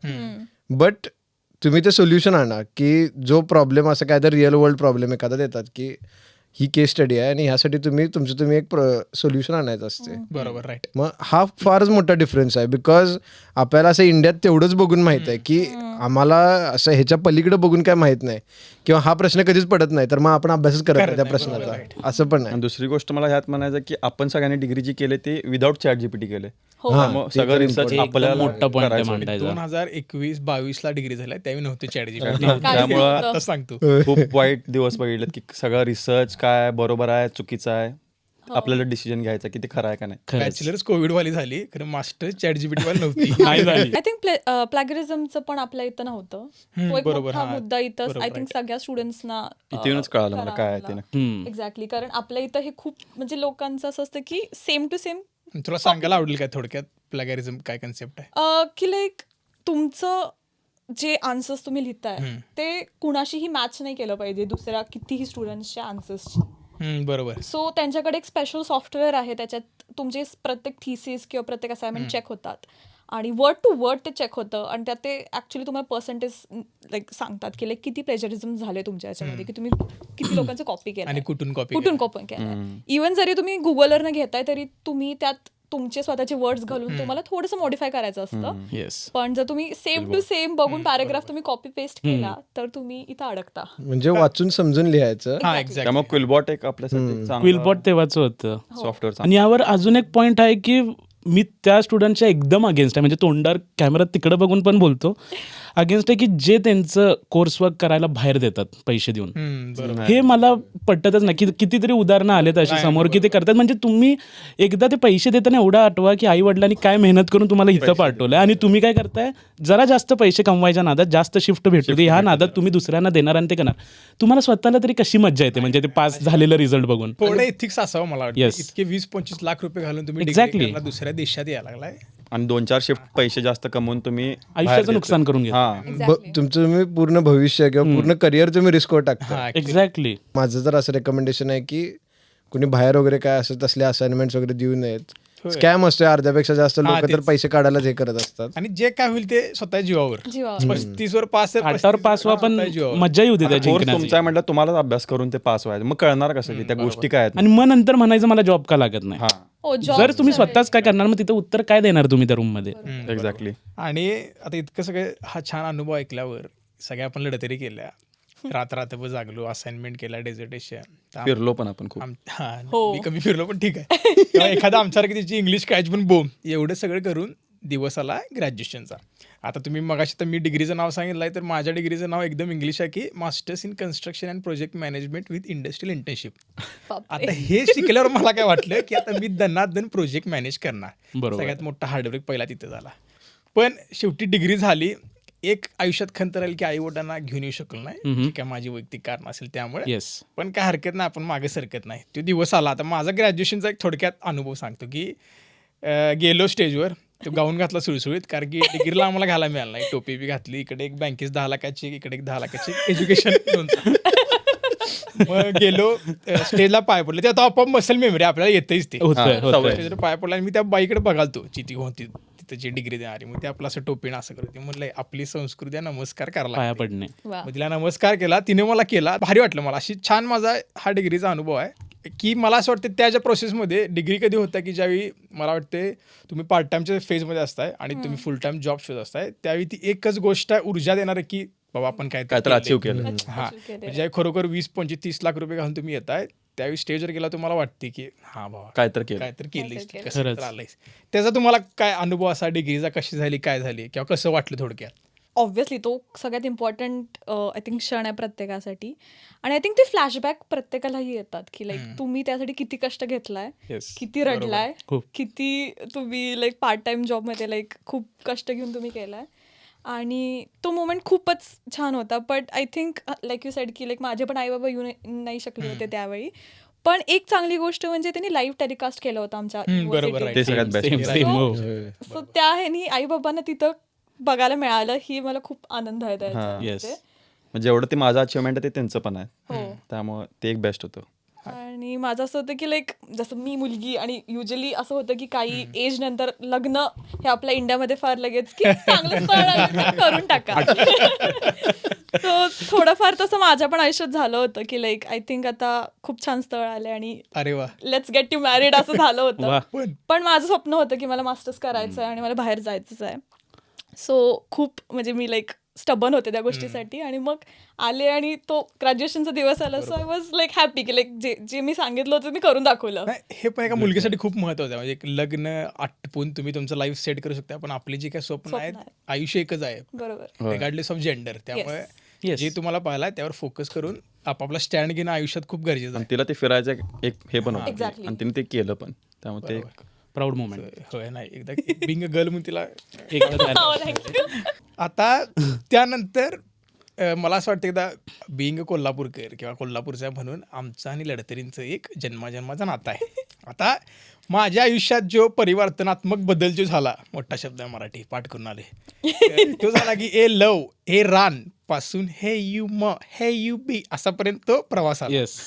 बट तुम्ही ते सोल्युशन आणा. की जो प्रॉब्लेम असं काय तर रिअल वर्ल्ड प्रॉब्लेम एखादा देतात की ही केस स्टडी आहे आणि ह्यासाठी तुम्ही एक सोल्युशन आणायचं असते. बरोबर, राईट. मग हा फारच मोठा डिफरन्स आहे. बिकॉज आपल्याला असं इंडियात तेवढंच बघून माहीत आहे की आम्हाला असं ह्याच्या पलीकडे बघून काय माहीत नाही, किंवा हा प्रश्न कधीच पडत नाही, तर मग आपण अभ्यासच करत नाही त्या प्रश्नाचा. असं पण आणि आहे. दुसरी गोष्ट मला ह्यात म्हणायचं की आपण सगळ्यांनी डिग्री जी केले ते विदाऊट चॅट GPT केले. हो. त्यामुळे सगळं रिसर्च एकदम आपल्याला मोठा point आहे करायचं. मांडायचा. 2021-22 ला डिग्री झाल्या त्यावेळी नव्हते ChatGPT. त्यामुळं आता सांगतो. खूप वाईट दिवस बघितलेत की सगळं रिसर्च काय बरोबर आहे चुकीचं आहे, आपल्याला डिसिजन घ्यायचा की ते खरं आहे का नाही. खरंच. बॅचलर्स कोविड वाली झाली, खरं मास्टर ChatGPT वाली नव्हती. नाही झाली. आय थिंक प्लॅगरिझमचं पण आपल्या इथं नव्हतं. तो एक बरोबर, मोठा हा. मुद्दा इथं बरोबर, आय थिंक सगळ्या स्टुडंट्सना इथे येऊनच कळालं मला काय आहे ते नक्की. एक्झॅक्टली. कारण आपल्या इथं हे खूप म्हणजे लोकांचं असं असतं की सेम टू सेम, तुला सांगायला आवडेल काय थोडक्यात प्लॅगरिझम काय कन्सेप्ट आहे? की लाईक तुमचं जे आन्सर्स तुम्ही लिहिताय ते कुणाशीही मॅच नाही केलं पाहिजे दुसऱ्या कितीही स्टुडंट्सच्या आन्सर्सची. बरोबर. सो त्यांच्याकडे एक स्पेशल सॉफ्टवेअर आहे, त्याच्यात तुमचे प्रत्येक थिसिस किंवा प्रत्येक असाइनमेंट चेक होतात आणि वर्ड टू वर्ड ते चेक होतं, आणि त्यात ते ॲक्च्युली तुम्हाला पर्सेंटेज लाईक सांगतात की लाईक किती प्लेजरिझम झाले तुमच्या याच्यामध्ये, की तुम्ही किती लोकांचं कॉपी केलं आणि कुठून कॉपी कुठून कॉपी केलं. इवन जरी तुम्ही गुगलवरनं घेताय तरी तुम्ही त्यात तुमचे स्वतःचे वर्ड्स घालून तुम्हाला थोडंसं मॉडिफाय करायचं असतं. येस. पण जर तुम्ही सेम टू सेम बघून पॅराग्राफ तुम्ही कॉपी पेस्ट केला तर तुम्ही इथं अडकता. म्हणजे वाचून समजून लिहायचं. हा, एक्झॅक्ट. त्यामुळे क्विलबॉट एक आपल्यासाठी क्विलबॉट तेव्हाचं होतं. सॉफ्टवेअर. आणि यावर अजून एक पॉईंट आहे की मी त्या स्टुडंटच्या एकदम अगेन्स्ट आहे, म्हणजे तोंडावर कॅमेरा तिकडे बघून पण बोलतो, अगेन्स्ट आहे की जे त्यांचं कोर्स वर्क करायला बाहेर देतात पैसे देऊन. बरोबर. हे मला पटतच नाही. कितीतरी उदाहरणं आलेत अशी समोर की ते करतात. म्हणजे तुम्ही एकदा ते पैसे देताना एवढं आठवा की आई वडिलांनी काय मेहनत करून तुम्हाला इथं पाठवलं, आणि तुम्ही काय करताय, जरा जास्त पैसे कमवायच्या नादात जास्त शिफ्ट भेटू दे ह्या नादात तुम्ही दुसऱ्यांना देणार आणि ते करणार. तुम्हाला स्वतःला तरी कशी मज्जा येते म्हणजे ते पास झालेलं रिझल्ट बघून. थोडं एथिक्स असावं मला वाटतं. Yes. इतके 20-25 लाख रुपये घालून तुम्ही Exactly. degree करायला दुसऱ्या देशात यायला लागलाय. आणि 2-4 शिफ्ट पैसे जास्त कमवून तुम्ही आयुष्याचं नुकसान करून घ्या. Exactly. तुमचं तुम्ही पूर्ण भविष्य किंवा पूर्ण करिअर तुम्ही रिस्कवर टाकता. हा, एक्झॅक्टली. माझं तर असं रेकमेंडेशन आहे की कोणी बाहेर वगैरे काय असं तसले असाइनमेंट्स वगैरे देऊ नयेत. स्कॅम असतोय, अर्ध्यापेक्षा जास्त लोक तर तेच. पैसे काढायलाच हे करत असतात. आणि जे काय होईल ते स्वतः जीवावर. जीवावर. 35 वर पास आहे, 8वर 35 पास व्हा, पण स्वतः जीवावर. मज्जा येऊ दे त्या कोर्स जिंकण्याची. तुमचा आहे म्हटलं तुम्हालाच अभ्यास करून ते पास व्हायचं, मग कळणार कसं की त्या गोष्टी काय आहेत. आणि मग नंतर म्हणायचं मला जॉब का लागत नाही. हा हो, जर तुम्ही स्वतःच काय करणार, मग तिथं उत्तर काय देणार तुम्ही त्या रूम मध्ये. एक्झॅक्टली. आणि आता इतकं सगळं हा छान अनुभव ऐकल्यावर सगळ्या आपण लढतरी केल्या, रात्रभर जागलो, असाइनमेंट केला, डेझर्टेशन फिरलो पण आपण खूप. हो. मी कमी फिरलो पण ठीक आहे. किंवा एखादा आमच्यासारखी त्याची इंग्लिश कायच पण बोम, एवढं सगळं करून दिवस आला ग्रॅज्युएशनचा. आता तुम्ही मगाशी तर मी डिग्रीचं नाव सांगितलंय, तर माझ्या डिग्रीचं नाव एकदम इंग्लिश आहे की masters in construction and project management with industrial internship. आता हे शिकल्यावर मला काय वाटलं की आता मी दनादन प्रोजेक्ट मॅनेज करणार. बरोबर. सगळ्यात मोठा हार्डवर्क पहिला तिथे झाला. पण शेवटी डिग्री झाली, एक आयुष्यात खंत राहील की आई वडिलांना घेऊन येऊ शकलो नाही, जी काय माझी वैयक्तिक कारण असेल त्यामुळे. येस. पण काय हरकत नाही, आपण मागे सरकत नाही. तो दिवस आला. आता माझा ग्रॅज्युएशनचा एक थोडक्यात अनुभव सांगतो की गेलो स्टेजवर, तो गाऊन घातला सुळसुळीत, कारण की डिग्रीला आम्हाला घालायला मिळालं नाही. टोपी बी घातली, इकडे एक बँकेस 10 लाखाची, इकडे एक 10 लाखाची एज्युकेशन लोनचा. मग गेलो स्टेजला पाय पडले ते आता आपोआप मसल मेमरी आपल्याला येतेच ते होतंय. स्टेजवर पाय पडला आणि मी त्या बाईकडे बघालतो चिती होती तिथं डिग्री देणारी मग ते आपलं असं टोपीनं असं करते म्हणलं आपली संस्कृती आहे, नमस्कार करायला पाया लागते. पडणे. वा. मग तिला नमस्कार केला तिने मला केला भारी वाटलं मला अशी छान माझा हा डिग्रीचा अनुभव आहे की मला असं वाटतं त्याच्या प्रोसेसमध्ये डिग्री कधी होतं की ज्यावेळी मला वाटते तुम्ही पार्ट टाइमच्या फेजमध्ये असताय आणि तुम्ही फुल टाइम जॉब शोध असताय त्यावेळी ती एकच गोष्ट आहे ऊर्जा देणार की बाबा आपण काय तर अचीव केलं. हा Achieve केलंय. म्हणजे खरोखर 20-25-30 लाख रुपये घालून तुम्ही येताय त्यावेळी स्टेजवर गेला तुम्हाला वाटते की हा बाबा काय तर केलं. काय तर केलंयस काय तर कसं खरंच. तर आलंयस त्याचा तुम्हाला काय अनुभव असा डिग्रीचा कशी झाली काय झाली किंवा कसं वाटलं थोडक्यात. ऑब्व्हियसली तो सगळ्यात इम्पॉर्टंट आय थिंक क्षण आहे प्रत्येकासाठी आणि आय थिंक ते फ्लॅशबॅक प्रत्येकालाही येतात की लाईक तुम्ही त्यासाठी किती कष्ट घेतलाय Yes. किती रडलाय खूप. किती तुम्ही लाईक पार्ट टाइम जॉबमध्ये लाईक खूप कष्ट घेऊन तुम्ही केलाय आणि तो मोमेंट खूपच छान होता. But I think like you sed की लाईक माझे पण आई बाबा येऊ नाही शकले होते त्यावेळी पण एक चांगली गोष्ट म्हणजे त्यांनी लाईव्ह टेलिकास्ट केलं होतं आमच्या बरोबर, university. ते सगळ्यात बेस्ट. Same, same, हो. So त्या ह्यानी आई बाबांना तिथं बघायला मिळालं ही मला खूप आनंद आहे हां. त्याच्यामध्ये. Yes. म्हणजे एवढं ते माझं अचिव्हमेंट आहे ते त्यांचं पण आहे हो. त्यामुळे ते एक बेस्ट होतं. आणि माझं असं होतं की लाईक जसं मी मुलगी आणि युजली असं होतं की काही एज नंतर लग्न हे आपल्या इंडियामध्ये फार लगेच की चांगलं स्थळ आलं तर करून टाका. तो थोडंफार तसं माझ्या पण आयुष्यात झालं होतं की लाईक आय थिंक आता खूप छान स्थळ आले आणि अरे वा. लेट्स गेट यू मॅरिड असं झालं होतं. वा. पण माझं स्वप्न होतं की मला मास्टर्स करायचं आहे आणि मला बाहेर जायचंच आहे. सो खूप म्हणजे मी लाईक स्टबन होते त्या गोष्टीसाठी आणि मग आले आणि तो ग्रॅज्युएशनचा दिवस आला. So I was like happy की लाईक जे मी सांगितलं होतं मी करून दाखवलं. नाही हे पण एका मुलगीसाठी खूप महत्वाचं आहे म्हणजे एक लग्न आटपून तुम्ही तुमचं लाईफ सेट करू शकता पण आपली जी काही स्वप्न आहेत आहेत. आयुष्य एकच आहे बरोबर. रिगार्डलेस ऑफ जेंडर त्यामुळे Yes. जे तुम्हाला पाहिलं त्यावर फोकस करून आपापला स्टँड घेणं आयुष्यात खूप गरजेचं आणि तिला ते फिरायचं एक हे पण होतं Exactly. आणि तिने ते केलं पण त्यामुळे ते आहे. Proud moment. होय नाही एकदा बिंग गर्ल म्हणून तिला हो, thank you. आता त्यानंतर मला असं वाटतं एकदा बिंग कोल्हापूरकर किंवा कोल्हापूरचा म्हणून आमचं आणि लढतरींचं एक जन्माजन्माचा नातं आहे. आता माझ्या आयुष्यात जो परिवर्तनात्मक बदल जो झाला मोठा शब्द आहे मराठी पाठ करून आले तो झाला की ए लव ए रान पासून हे यू म हे यू बी असापर्यंत तो प्रवास आला. येस.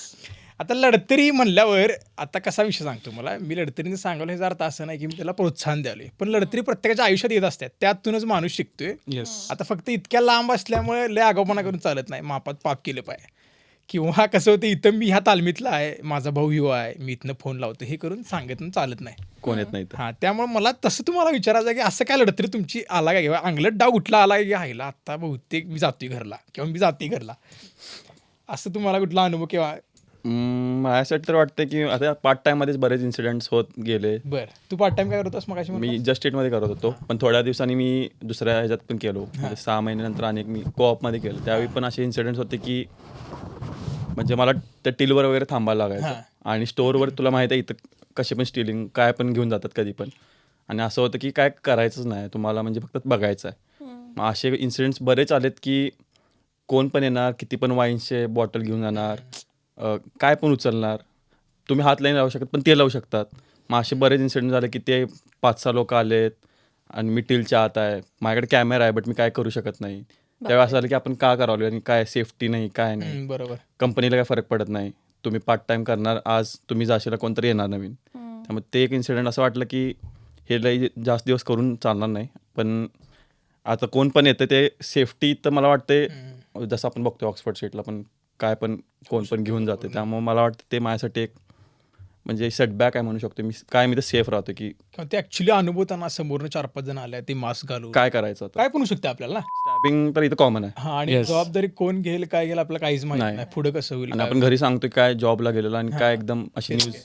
आता लढतरी म्हणल्यावर आता कसा विषय सांगतो मला मी लढतरीने सांगायला ह्याचा अर्थ असं नाही की मी त्याला प्रोत्साहन द्यालोय पण लढतरी प्रत्येकाच्या आयुष्यात येत असतात त्यातूनच माणूस शिकतोय. येस. आता फक्त इतक्या लांब असल्यामुळे लय आगाऊपणा करून चालत नाही मापात पाप केलं पाहिजे किंवा कसं होतं इथं मी ह्या तालमीतला आहे माझा भाऊ ह्यो आहे मी इथनं फोन लावतो हे करून सांगत चालत नाही. कोण येत नाही तर. हां त्यामुळे मला तसं तुम्हाला विचारायचं आहे की असं काय लढतरी तुमची आला काय किंवा अंगलट डाव उठला आला की हायला आता बहुतेक मी जातोय घरला किंवा मी जाते घरला असं तुम्हाला कुठला अनुभव किंवा माझ्यासाठी तर वाटतं की आता पार्ट टाइममध्येच बरेच इन्सिडेंट्स होत गेले. बरं तू पार्ट टाइम काय करत होतास मगाशी मी जस्ट मध्ये करत होतो पण थोड्या दिवसांनी मी दुसऱ्या ह्याच्यात पण केलो म्हणजे 6 महिन्यानंतर अनेक मी कोऑपमध्ये केलं त्यावेळी पण असे इन्सिडेंट्स होते की म्हणजे मला त्या टिलवर वगैरे थांबायला लागायचं आणि स्टोअरवर तुला माहिती आहे इथं कसे पण स्टिलिंग काय पण घेऊन जातात कधी पण आणि असं होतं की काय करायचंच नाही तुम्हाला म्हणजे फक्त बघायचं आहे. मग असे इन्सिडेंट्स बरेच आलेत की कोण पण येणार किती पण वाईन्सचे बॉटल घेऊन जाणार काय पण उचलणार तुम्ही हात नाही लावू शकत पण ते लावू शकतात. मग असे बरेच इन्सिडेंट झाले की ते 5-6 लोक आलेत आणि मी टिलच्या आत आहे माझ्याकडे कॅमेरा आहे बट मी काय करू शकत नाही. त्यावेळी असं झालं की आपण का करावं आणि काय सेफ्टी नाही काय नाही बरोबर कंपनीला काय फरक पडत नाही तुम्ही पार्ट टाइम करणार आज तुम्ही जाशील कोणतरी येणार नवीन त्यामुळे ते एक इन्सिडेंट असं वाटलं की हे लई जास्त दिवस करून चालणार नाही पण आता कोण पण येतं ते सेफ्टी तर मला वाटते जसं आपण बघतो ऑक्सफर्ड स्ट्रीटला पण काय पण कोण पण घेऊन जाते त्यामुळे मला वाटतं ते माझ्यासाठी एक म्हणजे सेटबॅक आहे म्हणू शकतो मी मी तर सेफ राहतो की ते ऍक्च्युली अनुभवताना समोरनं 4-5 जण आले ते मास्क घालून काय करायचं होतं. काय पण होऊ शकते आपल्याला स्टॅबिंग तर इथं कॉमन आहे हा आणि जबाबदारी कोण घेईल काय घेईल आपल्याला काहीच माहिती नाही. नाही पुढे कसं होईल आणि काय आपण घरी सांगतोय काय जॉबला गेलेलो आणि काय एकदम अशी न्यूज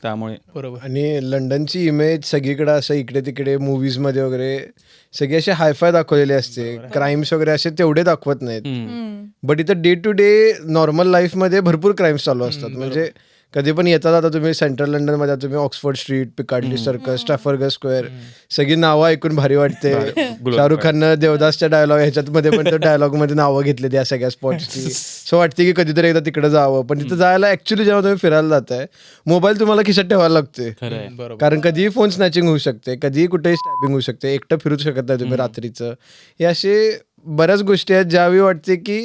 त्यामुळे होईल. बरोबर आणि लंडनची इमेज सगळीकडे असं इकडे तिकडे मूवीजमध्ये वगैरे सगळे असे हायफाय दाखवलेले असते क्राईम्स वगैरे असे तेवढे दाखवत नाहीत बट इथं डे टू डे नॉर्मल लाईफमध्ये भरपूर क्राईम्स चालू असतात म्हणजे कधी पण येतात आता तुम्ही सेंट्रल लंडनमध्ये तुम्ही ऑक्सफोर्ड स्ट्रीट पिकार्डली सर्कस ट्रॅफल्गर स्क्वेअर सगळी नावं ऐकून भारी वाटते. शाहरुख खाननं देवदासच्या डायलॉग ह्याच्यामध्ये पण तो डायलॉगमध्ये नावं घेतली त्या सगळ्या स्पॉट्सची सो वाटते की कधीतरी एकदा तिकडे जावं पण तिथं जायला ऍक्च्युली जेव्हा तुम्ही फिरायला जाताय मोबाईल तुम्हाला खिशात ठेवायला लागतोय बरोबर कारण कधीही फोन स्नॅचिंग होऊ शकते कधीही कुठेही स्टॅबिंग होऊ शकते एकटं फिरू शकत नाही तुम्ही रात्रीचं हे असे बऱ्याच गोष्टी आहेत ज्यावेळी वाटते की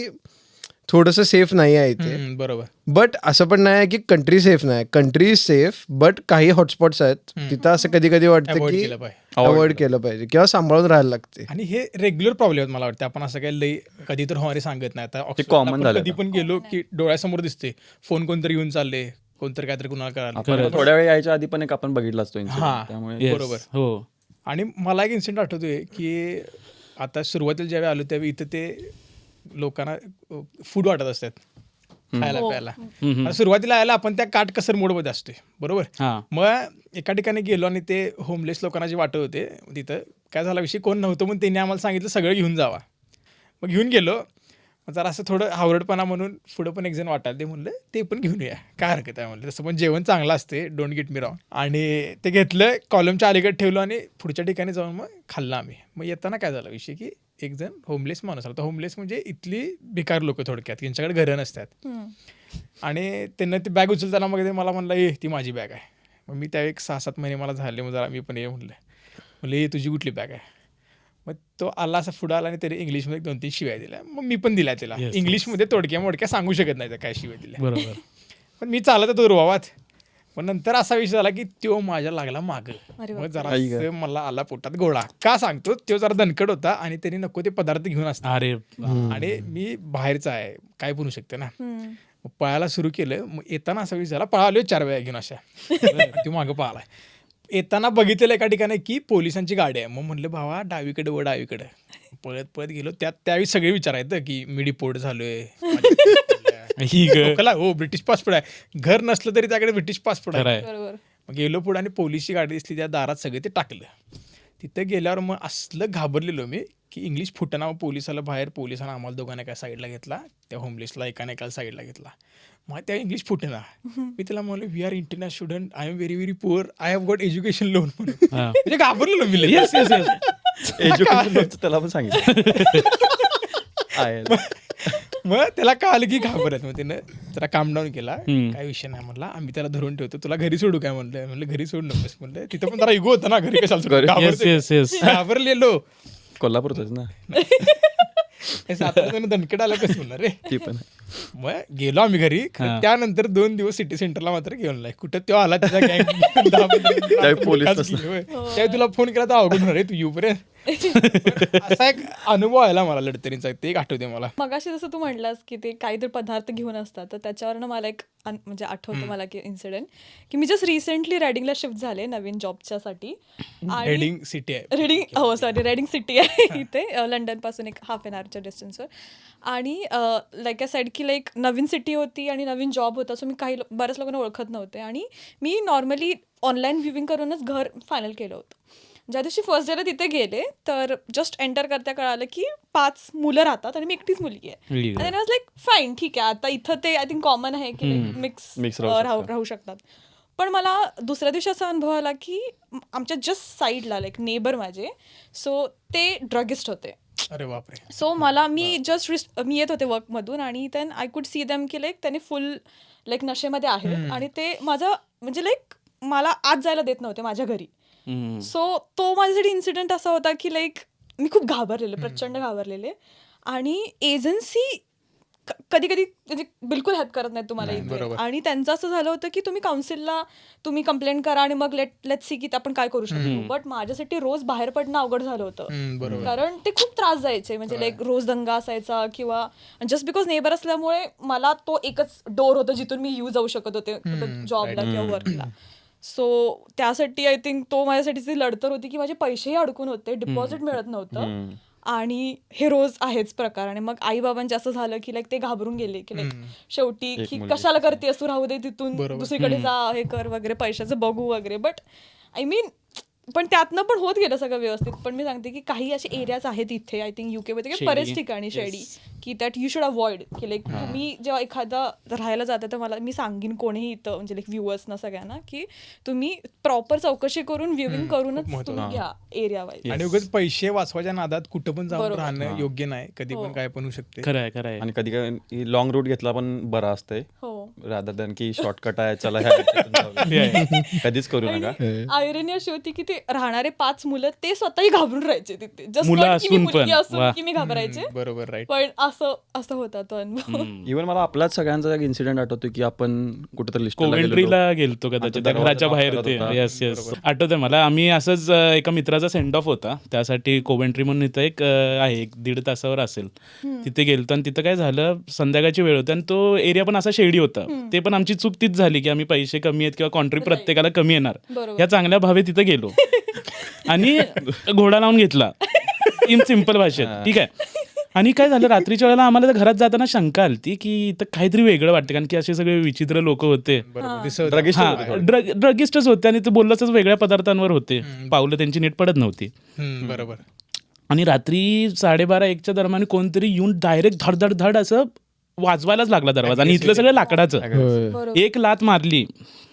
थोडंसं सेफ नाही आहे इथे. बरोबर. बट असं पण नाही आहे की कंट्री सेफ नाही, कंट्री इज सेफ, बट काही हॉटस्पॉट्स आहेत तिथं असं कधी कधी वाटतं Avoid की केलं पाहिजे. अवॉइड केलं पाहिजे किंवा सांभाळून राहायला लागते. आणि हे रेग्युलर प्रॉब्लेम आहेत मला वाटतं. आपण असं काही लई कधी तर होणारे सांगत नाही. आता Oxfordला common आपण झालं कधी आता. पण गेलो की डोळ्यासमोर दिसते फोन कोणतरी येऊन चालले, कोणतरी काहीतरी कुणाला करायला. आपण थोड्या वेळ यायच्या आधी पण एक आपण बघितला असतो हा. incident. त्यामुळे Yes. बरोबर. हो. आणि मला एक इन्सिडेंट आठवतोय की आता सुरुवातीला ज्यावेळी आलो त्यावेळी इथं ते लोकांना फूड वाटत असतात खायला प्यायला. आता सुरुवातीला यायला आपण त्या काटकसर मोडमध्ये असतोय, बरोबर. हा. मग एका ठिकाणी गेलो आणि ते होमलेस लोकांना जे वाटत होते तिथं काय झाला विषय, कोण नव्हतं म्हणून त्यांनी आम्हाला सांगितलं सगळं घेऊन जावा. मग घेऊन गेलो. मग जरा असं थोडं हावरटपणा म्हणून पुढं पण एक जण वाटायला ते म्हणलं ते पण घेऊन या, काय हरकत आहे म्हणलं. तसं पण जेवण चांगलं असते, डोंट गेट मी रॉंग. आणि ते घेतलं, कॉलमच्या अलीकडे ठेवलं आणि पुढच्या ठिकाणी जाऊन मग खाल्लं आम्ही. मग येताना काय झालं विषय की एक जण होमलेस माणूस आला. तर होमलेस म्हणजे इथली भिकार लोक थोडक्यात, त्यांच्याकडे घरं नसतात. आणि त्यांना ती बॅग उचलताना मग ते मला म्हणलं ती माझी बॅग आहे. मग मी त्या 6-7 महिने मला झाले, मग जरा मी पण म्हणलं तुझी कुठली बॅग आहे. मग तो आला असा पुढं आला आणि त्याने इंग्लिशमध्ये 2-3 शिव्या दिल्या. मग मी पण दिल्या त्याला इंग्लिशमध्ये, तोडक्या मोडक्या सांगू शकत नाही त्या काय शिव्या दिल्या. बरोबर. पण मी चालत होतो रुवावात. पण नंतर असा विषय झाला की तो माझ्या लागला मागं. मग जरा मला आला पोटात गोळा. का सांगतो, तो जरा दणकट होता आणि त्यांनी नको ते पदार्थ घेऊन असतात. अरे आणि मी बाहेरचा आहे, काय बनू शकते ना. मग पळायला सुरू केलं. मग येताना असा विषय झाला, पळालो 4 वेळा घेऊन अशा. तो मागं पळालाय. येताना बघितलेलं एका ठिकाणी की पोलिसांची गाडी आहे. मग म्हणलं भावा डावीकडे व डावीकडे. पळत पळत गेलो. त्यावेळी सगळे विचारायचं की मी डिपोर्ट झालोय. लोकांना हो ब्रिटिश पासपोर्ट आहे, घर नसलं तरी त्याकडे ब्रिटिश पासपोर्ट आहे. बरोबर. मग गेलो पुढे आणि पोलिसची गाडी दिसली, त्या दारात सगळे ते टाकलं. तिथं गेल्यावर मग असलं घाबरलेलो मी की इंग्लिश फुटना. मग पोलिसाला बाहेर, पोलिसांना आम्हाला दोघांना काय साईडला घेतला, त्या होमलेसला एकाने एकाला साईडला घेतला. मग त्या इंग्लिश फुटेना. मी त्याला म्हणलो we are international student, I am very very poor, I have got education loan म्हणून. म्हणजे घाबरलेलो मी. Yes yes yes. एज्युकेशन लोनचं त्याला पण सांगितलं. मग त्याला कळालं की घाबरत. मग त्यानं जरा काम डाऊन केला. काय विषय नाही म्हणला, आम्ही त्याला धरून ठेवतो, तुला घरी सोडू काय म्हणलं घरी सोडू नकोस म्हणलं. तिथं पण जरा इगो होता ना, घरी कशाला येस येस येस. घाबरलेलो. कोल्हापूरच ना सातारा दणकट आलं कसं म्हणणार रे. ती पण. मग गेलो आम्ही घरी. त्यानंतर 2 दिवस सिटी सेंटरला मात्र घेऊन नाही. कुठं तो आला त्याचा गँग पोलीस त्यावेळी तुला फोन केला तर अवघड होणार रे तू येऊपर्यंत. असा एक अनुभव आला मला लढतरींचा, ते एक आठवते मला. मगाशी जसं तू म्हणलास की ते काहीतरी पदार्थ घेऊन असतात, तर त्याच्यावरनं मला एक म्हणजे आठवतं मला की इन्सिडेंट की मी जस्ट रिसेंटली रेडिंगला शिफ्ट झाले नवीन जॉबच्यासाठी. आणि रेडिंग सिटी आहे. रेडिंग सिटी आहे इथे लंडन पासून एक ½ an hourच्या डिस्टन्सवर. आणि लाईक आय सेड की लाईक नवीन सिटी होती आणि नवीन जॉब होता, सो मी बऱ्याच लोकांना ओळखत नव्हते. आणि मी नॉर्मली ऑनलाईन व्ह्यूविंग करूनच घर फायनल केलं होतं. ज्या दिवशी फर्स्ट डेला तिथे गेले तर जस्ट एंटर करता कळालं की 5 मुलं राहतात आणि मी एकटीच मुलगी आहे. आणि वॉज लाईक फाईन, ठीक आहे, आता इथं ते आय थिंक कॉमन आहे की मिक्स राहू शकतात. पण मला दुसऱ्या दिवशी असा अनुभव आला की आमच्या जस्ट साईडला लाईक नेबर माझे, सो ते ड्रगिस्ट होते. अरे बापरे. सो मी येत होते वर्कमधून आणि then I could see them की लाईक त्यांनी फुल लाईक नशेमध्ये आहेत आणि ते माझं म्हणजे लाईक मला आत जायला देत नव्हते माझ्या घरी. सो तो माझ्यासाठी इन्सिडेंट असा होता की लाईक मी खूप घाबरलेले, प्रचंड घाबरलेले. आणि एजन्सी कधी कधी म्हणजे बिलकुल हेल्प करत नाही तुम्हाला इथे. आणि त्यांचं असं झालं होतं की तुम्ही काउन्सिलला तुम्ही कंप्लेंट करा आणि मग लेट्स सी की आपण काय करू शकतो. बट माझ्यासाठी रोज बाहेर पडणं अवघड झालं होतं, कारण ते खूप त्रास जायचे. म्हणजे लाईक रोज दंगा असायचा किंवा जस्ट बिकॉज नेबर असल्यामुळे मला तो एकच डोर होतं जिथून मी जाऊ शकत होते जॉबला किंवा वर्कला. सो त्यासाठी आय थिंक तो माझ्यासाठी लढतर होती की माझे पैसेही अडकून होते, डिपॉझिट मिळत नव्हतं आणि हे रोज आहेच प्रकार. आणि मग आई बाबांचे असं झालं की लाईक ते घाबरून गेले की लाईक शेवटी की कशाला करतेस तू, राहू दे तिथून, दुसरीकडे जा, हे कर वगैरे, पैशाचं बघू वगैरे. बट आय मीन पण त्यातनं पण होत गेलं सगळं व्यवस्थित. पण मी सांगते की काही असे एरियाज आहेत इथे आय थिंक UK मध्ये बरेच ठिकाणी शेडी की दॅट यू शुड अवॉइड. की लाईक तुम्ही जेव्हा एखादा राहायला जाता तर मला मी सांगेन कोणीही इथं म्हणजे लाईक व्ह्युअर्सना सगळ्यांना की तुम्ही प्रॉपर चौकशी करून व्ह्यूविंग करूनच तुम्ही घ्या एरिया वाईज. आणि उगाच पैसे वाचवायच्या नादात कुठं पण जाऊन राहणं योग्य नाही. कधी पण काय पण होऊ शकते. खरं आहे. आणि कधी लॉंग रूट घेतला पण बरा असतंय. रादर दॅन की शॉर्टकट आहे चला ह्या ह्याच्यातून जाऊया. कधीच करू नका. आयरनी अशी होती की ते राहणारे 5 मुलं ते स्वतःही घाबरून राहायचे तिथे Just मुलं not की मी असून मुलगी पण. असून वा. की मी घाबरायचे बरोबर राईट. पण असं होता तो अनुभव. इव्हन मला आपलाच सगळ्यांचा एक इन्सिडेंट आठवतो की आपण कुठेतरी लिस्ट कोवेंट्रीला गेलतो कदाचित त्या दरवाजा घराच्या knock बाहेर करत ते होता. येस येस आठवतंय मला. आम्ही असंच एका मित्राचा सेंड ऑफ होता त्यासाठी कोवेंट्री म्हणून इथं एक आहे 1-1.5 तासावर असेल तिथे गेलतो आणि तिथं काय झालं संध्याकाळची वेळ होती आणि तो एरिया पण असा शेडी होता. ते पण आमची चूक तीच झाली की आम्ही पैसे कमी आहेत किंवा कॉन्ट्री प्रत्येकाला कमी येणार बरोबर. या चांगल्या भावे तिथं गेलो आणि घोडा लावून घेतला इन सिम्पल भाषेत. ठीक आहे. आणि काय झालं रात्रीच्या वेळेला आम्हाला त्या घरात जाताना शंका आली की इथं काहीतरी वेगळं वाटतं कारण की असे सगळे विचित्र लोक होते. बरोबर दिसत होतं. हा ड्रगिस्टच होते आणि ते बोललंच वेगळ्या पदार्थांवर होते. पावलं त्यांची नीट पडत नव्हती. बरोबर. आणि रात्री 12:30-1च्या दरम्यान कोणतरी येऊन डायरेक्ट धड धड असं वाजवायलाच लागला दरवाजा आणि इथलं सगळं लाकडाचं. बरोबर. एक लात मारली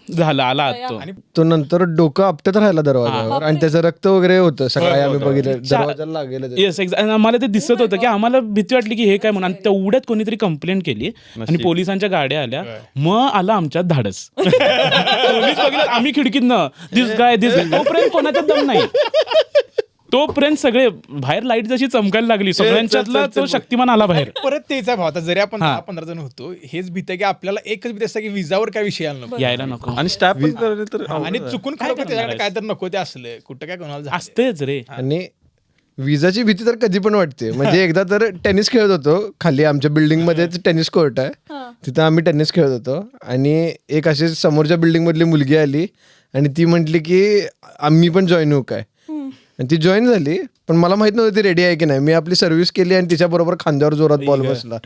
झालं आला आत तो. तो नंतर डोकं आपटत राहिला दरवाजावर आणि त्याचं रक्त वगैरे होतं. सकाळी आम्ही बघितलं दरवाजाला लागेल. येस आम्हाला ते दिसत होतं की आम्हाला भीती वाटली की हे काय म्हणून आणि तेवढ्यात कोणीतरी कंप्लेंट केली आणि पोलिसांच्या गाड्या आल्या. मग आला आमच्यात धाडस. पोलीस बघितलं आम्ही खिडकीतनं दिस गाय तोपर्यंत कोणाच्यात दम नाही. तोपर्यंत सगळे बाहेर लाईट जशी चमकायला लागली सगळ्यांच्यातला तो शक्तिमान आला बाहेर. परत तेच आहे भाव. आता जरी आपण 10-15 जण होतो हेच भीत आहे की आपल्याला एकच भीत असतं की विजावर काय विषय आला नको यायला नको आणि स्टॅप पण करले तर आणि चुकून खरोखर त्याच्याकडे काय तर नको ते असलं कुठं काय कोणाला झालं. असतेच रे. आणि विजाची भीती तर कधी पण वाटते. म्हणजे एकदा तर टेनिस खेळत होतो खाली आमच्या बिल्डिंग मध्ये टेनिस कोर्ट आहे तिथं आम्ही टेनिस खेळत होतो आणि एक अशी समोरच्या बिल्डिंग मधली मुलगी आली आणि ती म्हटली की आम्ही पण जॉईन होऊ काय आणि ती जॉईन झाली. पण मला माहित नव्हतं ती रेडी आहे की नाही. मी आपली सर्व्हिस केली आणि तिच्या बरोबर खांद्यावर जोरात बॉल बसला.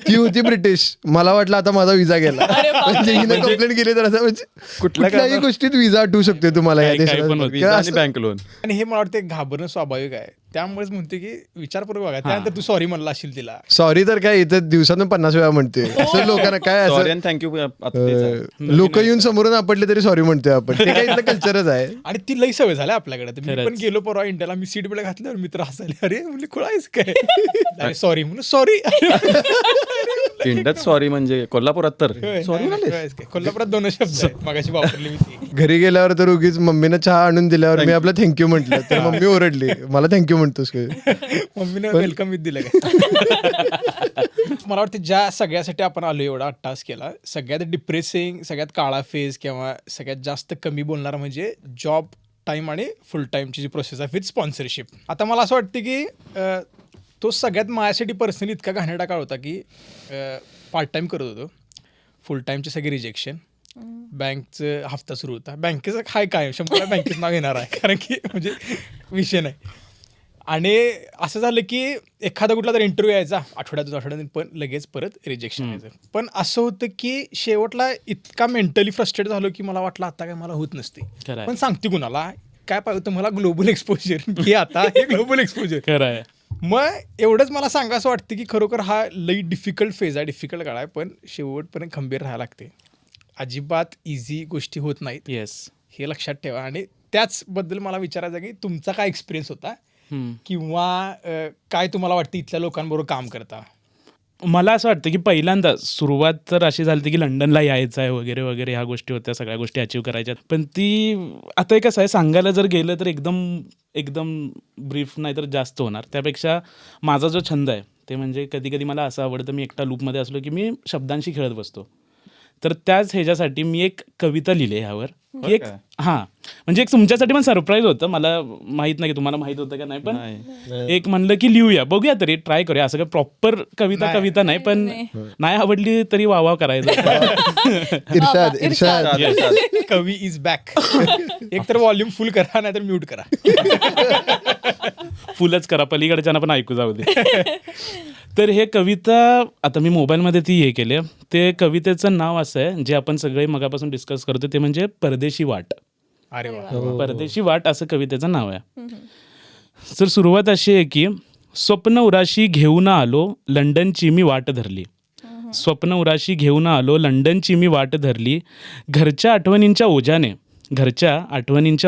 ती होती ब्रिटिश. मला वाटलं आता माझा विजा गेला. म्हणजे हिने कंप्लेंट केली तर असं म्हणजे कुठल्याही गोष्टीत विजा आठवू शकते तुम्हाला या काही पण होतं. देशात. बँक लोन आणि हे मला वाटतं घाबरणं स्वाभाविक आहे. त्यामुळेच म्हणते की विचारपूर्वक बघा त्यानंतर तू सॉरी म्हणला असेल तिला. सॉरी तर काय इथं दिवसातून 50 वेळा म्हणते. असं लोकांना काय सॉरी असं अँड थँक्यू. लोक येऊन समोरून आपटले तरी सॉरी म्हणतोय आपण. ते काय इथलं कल्चरच आहे. आणि ती लई सवय झाली आपल्याकडे. तर मी पण गेलो परवा इंडियाला मी सीट बेल्ट घातल्यावर मित्र हसायले अरे म्हणजे खुळायच काय सॉरी म्हणून सॉरी. इंडियात सॉरी म्हणजे कोल्हापुरात तर सॉरी कोल्हापुरात 2 शब्द आहेत मगाशी वापरले मी ते. घरी गेल्यावर तर उगीच मम्मीनं चहा आणून दिल्यावर मी आपलं थँक्यू म्हटलं तर मम्मी ओरडली मला थँक्यू म्हणतोस काय. मम्मीने वेलकम विथ दिलं काय. मला वाटतं ज्या सगळ्यासाठी आपण आलो एवढा अट्टास केला सगळ्यात डिप्रेसिंग सगळ्यात काळा फेज किंवा सगळ्यात जास्त कमी बोलणारा म्हणजे जॉब टाईम आणि फुल टाईमची जी प्रोसेस आहे विथ स्पॉन्सरशिप. आता मला असं वाटतं की तो सगळ्यात माझ्यासाठी पर्सनली इतका घाणेरडा काळ होता की पार्ट टाईम करत होतो. फुल टाईमचे सगळे रिजेक्शन. बँकचं हफ्ता सुरू होता. बँकेचं काय 100 बँकेचं नाव येणार आहे कारण की म्हणजे विषय नाही. आणि असं झालं की एखादा कुठला तर इंटरव्ह्यू यायचा आठवड्यातून पण लगेच परत रिजेक्शन यायचं. पण असं होतं की शेवटला इतका मेंटली फ्रस्ट्रेट झालो की मला वाटलं आता काय मला होत नसते. पण सांगते कुणाला काय पाहिजे होतं मला ग्लोबल एक्सपोजर हे आता हे ग्लोबल एक्सपोजर खरं आहे. मग एवढंच मला सांगा असं वाटतं की खरोखर हा लई डिफिकल्ट फेज आहे डिफिकल्ट काळ आहे पण शेवटपर्यंत खंबीर राहायला लागते. अजिबात इझी गोष्टी होत नाहीत. येस हे लक्षात ठेवा. आणि त्याचबद्दल मला विचारायचं की तुमचा काय एक्सपिरियन्स होता किंवा काय तुम्हाला वाटतं इथल्या लोकांबरोबर काम करता. मला असं वाटतं की पहिल्यांदा सुरुवात तर अशी झाली होती की लंडनला यायचं आहे वगैरे वगैरे ह्या गोष्टी होत्या सगळ्या गोष्टी अचीव करायच्या. पण ती आता एक कसं आहे सांगायला जर गेलं तर एकदम ब्रीफ नाही तर जास्त होणार. त्यापेक्षा माझा जो छंद आहे ते म्हणजे कधी कधी मला असं आवडतं मी एकटा लूपमध्ये असलो की मी शब्दांशी खेळत बसतो. तर त्याच ह्याच्यासाठी मी एक कविता लिहिली ह्यावर की एक म्हणजे एक तुमच्यासाठी पण सरप्राईज होतं. मला माहित नाही की तुम्हाला माहित होतं का नाही पण एक म्हणलं की लिहूया बघूया तरी ट्राय करूया. असं काही प्रॉपर कविता नाही पण नाही आवडली तरी वाव करायचं. इर्षाद कवी इज बॅक. एक तर व्हॉल्यूम फुल करा नाही तर म्यूट करा. फुलच करा पलीकडच्यांना पण ऐकू जाऊ दे. तर हे कविता आता मी मोबाईलमध्ये ती हे केली. ते कवितेचं नाव असं आहे जे आपण सगळे मगापासून डिस्कस करतो ते म्हणजे परदेशी वाट. अरे वा. परदेशी वाट असं कवितेचं नाव आहे. तर सुरुवात अशी आहे की स्वप्न उराशी घेऊन आलो लंडनची मी वाट धरली. स्वप्न उराशी घेऊन आलो लंडनची मी वाट धरली. घरच्या आठवणींच्या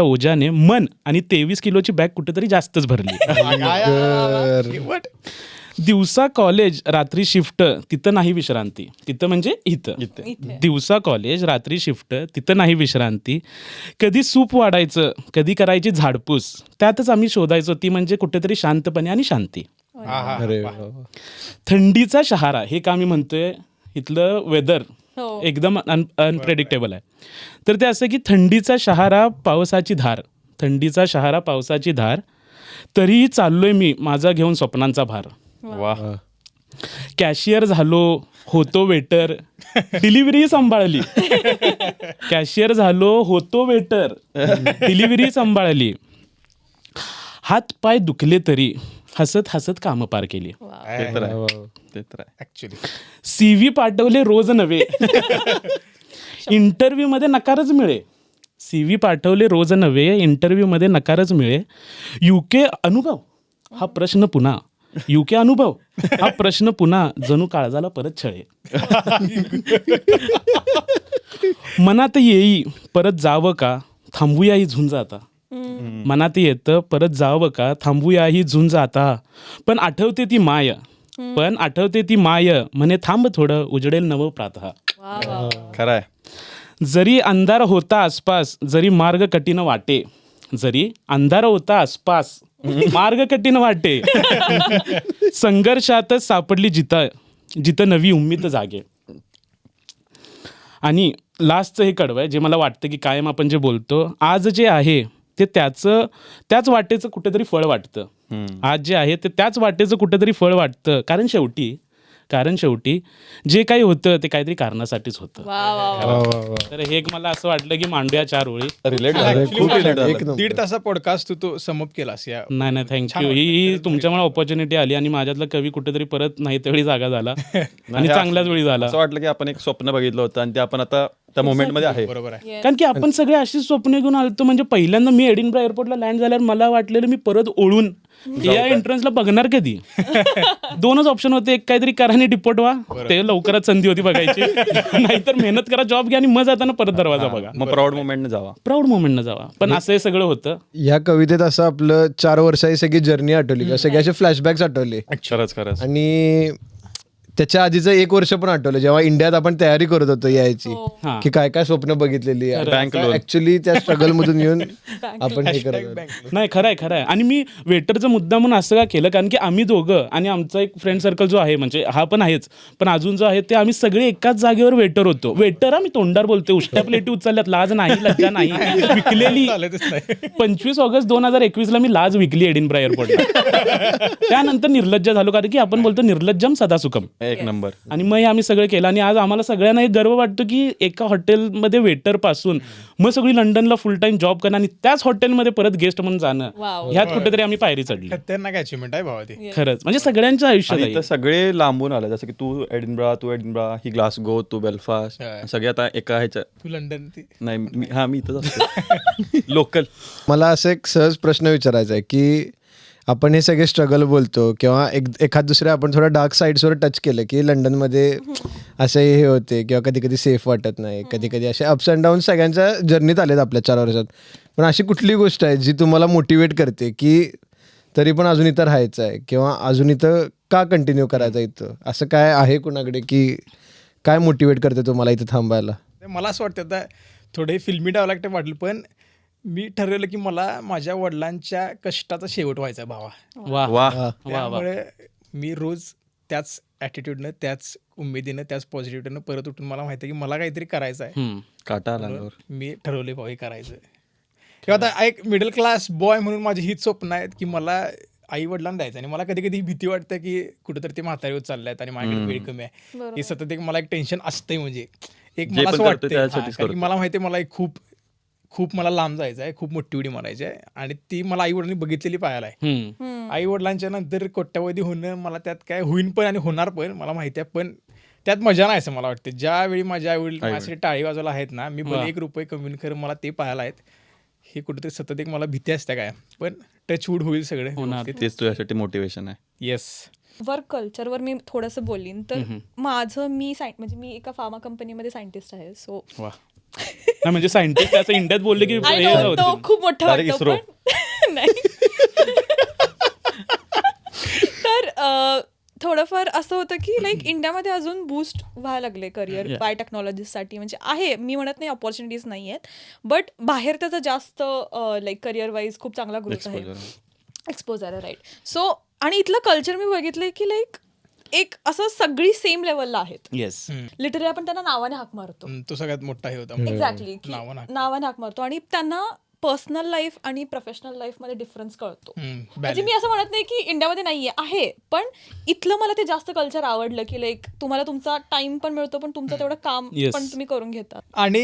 ओझ्याने मन आणि 23 किलोची बॅग कुठेतरी जास्तच भरली. दिवसा कॉलेज रात्री शिफ्ट तिथं नाही विश्रांती. तिथं म्हणजे इथं. इथे दिवसा कॉलेज रात्री शिफ्ट तिथं नाही विश्रांती. कधी सूप वाढायचं, कधी करायची झाडपूस, त्यातच आम्ही शोधायचो ती म्हणजे कुठेतरी शांतपणे आणि शांती. अरे वा वा. थंडीचा शहारा हे का मी म्हणतोय, इथलं वेदर हो. एकदम अनप्रेडिक्टेबल आहे. तर ते असं की थंडीचा शहारा पावसाची धार, थंडीचा शहारा पावसाची धार, तरीही चाललोय मी माझा घेऊन स्वप्नांचा भार. वा. कॅशियर झालो, होतो वेटर, डिलिव्हरी सांभाळली. कॅशियर झालो, होतो वेटर, डिलिव्हरी सांभाळली. हात पाय दुखले तरी हसत हसत कामं पार केली. ते तर आहे, ते तर आहे. ऍक्च्युली CV पाठवले रोज नव्हे. इंटरव्ह्यूमध्ये नकारच मिळे. CV पाठवले रोज नव्हे, इंटरव्ह्यूमध्ये नकारच मिळे. UK अनुभव हा प्रश्न पुन्हा, UK अनुभव हा प्रश्न पुन्हा, जणू काळजाला परत छळे. मनात येई परत जावं का, थांबूया ही झुंज आता. मनात येतं परत जावं का, थांबूया ही झुंज आता. पण आठवते ती माय, पण आठवते ती माय, म्हणे थांब थोडं उजडेल नवं प्रातः. खरं आहे. जरी अंधार होता आसपास, जरी मार्ग कठीण वाटे, जरी अंधार होता आसपास, मार्ग कठीण वाटे, संघर्षातच सापडली जिथं, जिथं नवी उम्मीद जागे. आणि लास्टचं हे कडवं आहे जे मला वाटतं की कायम आपण जे बोलतो, आज जे आहे ते त्याच वाटेचं कुठेतरी फळ वाटतं. आज जे आहे ते त्याच वाटेचं कुठेतरी फळ वाटतं. कारण शेवटी जे काही होतं ते काहीतरी कारणासाठीच होतं. तर हे एक मला असं वाटलं की मांडूया 4 ओळी. रिलेट अरे, खूप रिलेट झालं. एक नंबर. 1.5 तासा पॉडकास्ट तू समप केलास या. नाही थँक्यू. ही तुमच्यामुळे ऑपॉर्च्युनिटी आली आणि माझ्यातला कवी कुठेतरी परत नाही त्यावेळी जागा झाला आणि चांगल्याच वेळी झाला. असं वाटलं की आपण एक स्वप्न बघितलं होतं आणि ते आपण आता त्या मोमेंट मध्ये आहे. बरोबर आहे. कारण की आपण सगळे अशीच स्वप्न घेऊन आलतो. म्हणजे पहिल्यांदा मी एडिनब्रा एअरपोर्टला लँड झाल्यावर मला वाटलेलं मी परत ओळून या एंट्रन्सला बघणार कधी. 2च ऑप्शन होते, एक काहीतरी करा आणि डिपोर्ट व्हा, ते लवकरच संधी होती बघायची. नाहीतर मेहनत करा, जॉब घ्या आणि मग जाताना परत दरवाजा बघा, मग प्राऊड मोमेंटने जावा. प्राऊड मोमेंटनं जावा. पण असं हे सगळं होतं. या कवितेत असं आपलं 4 वर्षाची सगळी जर्नी आठवली का, सगळे असे फ्लॅशबॅक्स आठवले. खरंच आणि त्याच्या आधीचं 1 वर्ष पण आठवलं, जेव्हा इंडियात आपण तयारी करत होतो यायची, हा. की काय काय स्वप्न बघितलेली. Bank loan. ऍक्च्युली त्या स्ट्रगल मधून येऊन आपण हे करत होतो. नाही खरंय. आणि मी वेटरचं मुद्दा म्हणून असं का केलं, कारण की आम्ही दोघं आणि आमचा एक फ्रेंड सर्कल जो आहे, म्हणजे हा पण आहेच, पण अजून जो आहे ते आम्ही सगळे एकाच जागेवर वेटर होतो. वेटर आम्ही तोंडावर बोलतोय, उष्ट्या प्लेटी उचलल्यात, लाज नाही, लज्जा नाही, विकलेली. 25 ऑगस्ट 2021 ला मी लाज विकली एडिनब्रा एअरपोर्टला. त्यानंतर निर्लज्ज झालो, कारण की आपण बोलतो निर्लज्जम सदा सुखम. एक नंबर. आणि मग हे आम्ही सगळं केलं. आणि आज आम्हाला सगळ्यांना एक गर्व वाटतो की एका हॉटेलमध्ये वेटर पासून मग सगळी लंडनला फुल टाइम जॉब करणं आणि त्याच हॉटेलमध्ये परत गेस्ट म्हणून जाणं, ह्यात कुठेतरी आम्ही पायरी चढली. खतरनाक अचिव्हमेंट आहे भावा ती. खरंच म्हणजे सगळ्यांच्या आयुष्यात आणि आहे. इथं सगळे लांबून आले, जसं की तू एडिनब्रा, ही ग्लासगो, तू बेलफास्ट, सगळे आता एका ह्याच्या. तू लंडन ती. नाही मी इथंच असतो. लोकल. मला असं एक सहज प्रश्न विचारायचा आहे की आपण हे सगळे स्ट्रगल बोलतो किंवा एखाद दुसऱ्या आपण थोडं डार्क साईड्सवर टच केलं की लंडनमध्ये असे हे होते किंवा कधी कधी सेफ वाटत नाही, कधी कधी असे अप्स अँड डाऊन सगळ्यांच्या जर्नीत आलेत आपल्या 4 वर्षात. पण अशी कुठली गोष्ट आहे जी तुम्हाला मोटिवेट करते की तरी पण अजून इथं राहायचं आहे किंवा अजून इथं का कंटिन्यू करायचं इथं, असं काय आहे कुणाकडे की काय मोटिवेट करते तुम्हाला इथं थांबायला? मला असं वाटतं आता थोडे फिल्मी डायलॉग वाटलं, पण मी ठरवलं की मला माझ्या वडिलांच्या कष्टाचा शेवट व्हायचा भावा. वा. त्यामुळे मी रोज त्याच ॲटिट्यूडनं, त्याच उमेदीनं, त्याच पॉझिटिव्हिटीनं परत उठून मला माहिती आहे की मला काहीतरी करायचं आहे. काटा आला अंगावर. मी ठरवले भाऊ हे करायचं. किंवा आता एक मिडल क्लास बॉय म्हणून माझी हीच स्वप्न आहेत की मला आई वडिलांना द्यायचं. आणि मला कधी कधी भीती वाटते की कुठेतरी ते म्हातारीवर चालले आहेत आणि माझ्याकडे वेळ कमी आहे. हे सतत एक मला एक टेन्शन असतंय. म्हणजे एक मला असं वाटतं की मला माहिती आहे मला एक खूप मला लांब जायचं आहे, खूप मोठी उडी मारायची आहे आणि ती मला आई वडिलांनी बघितलेली पाहायला आहे. आई वडिलांच्या नंतर कोट्यावधी होणं, मला त्यात काय होईन पण आणि होणार पण मला माहिती आहे, पण त्यात मजा नाही असं मला वाटतं. ज्यावेळी माझ्या आई वडील माझ्यासाठी टाळी वाजवायला आहेत ना, मी पण 1 रुपये कमी खरं मला ते पाहायला आहेत. हे कुठेतरी सतत एक मला भीती असते काय, पण टचवूड होईल सगळं. तेच तुझ्यासाठी मोटिवेशन आहे. येस. वर्क कल्चरवर मी थोडंसं बोलीन तर माझं म्हणजे मी एका फार्मा कंपनीमध्ये सायंटिस्ट आहे. सो वा. नाही म्हणजे सायंटिस्ट असं इंडियात बोलले की I हे know, होतं. तो खूप मोठं Direct वाटतं ISRO. पण नाही. तर थोडंफार असं होतं की लाईक इंडियामध्ये अजून बूस्ट व्हायला लागले करिअर Yeah. बाय टेक्नॉलॉजीसाठी. म्हणजे आहे, मी म्हणत नाही ऑपॉर्च्युनिटीज नाही आहेत, बट बाहेर त्याचा जास्त लाईक करिअर वाईज खूप चांगला ग्रोथ आहे, एक्सपोजर आहे, राईट. सो आणि इथलं कल्चर मी बघितलंय की लाईक एक असं सगळी सेम लेवलला आहेत. येस. लिटरली आपण त्यांना नावाने हाक मारतो. तो सगळ्यात मोठा हे होता. एक्झॅक्टली, नावानं हाक. नावाने हाक मारतो आणि त्यांना पर्सनल लाईफ आणि प्रोफेशनल लाईफ मध्ये डिफरन्स कळतो. म्हणजे मी असं म्हणत नाही की इंडियामध्ये नाहीये, आहे, पण इथलं मला ते जास्त कल्चर आवडलं की लाईक तुम्हाला तुमचा टाइम पण मिळतो, पण तुमचं तेवढं काम Yes. पण तुम्ही करून घेता. आणि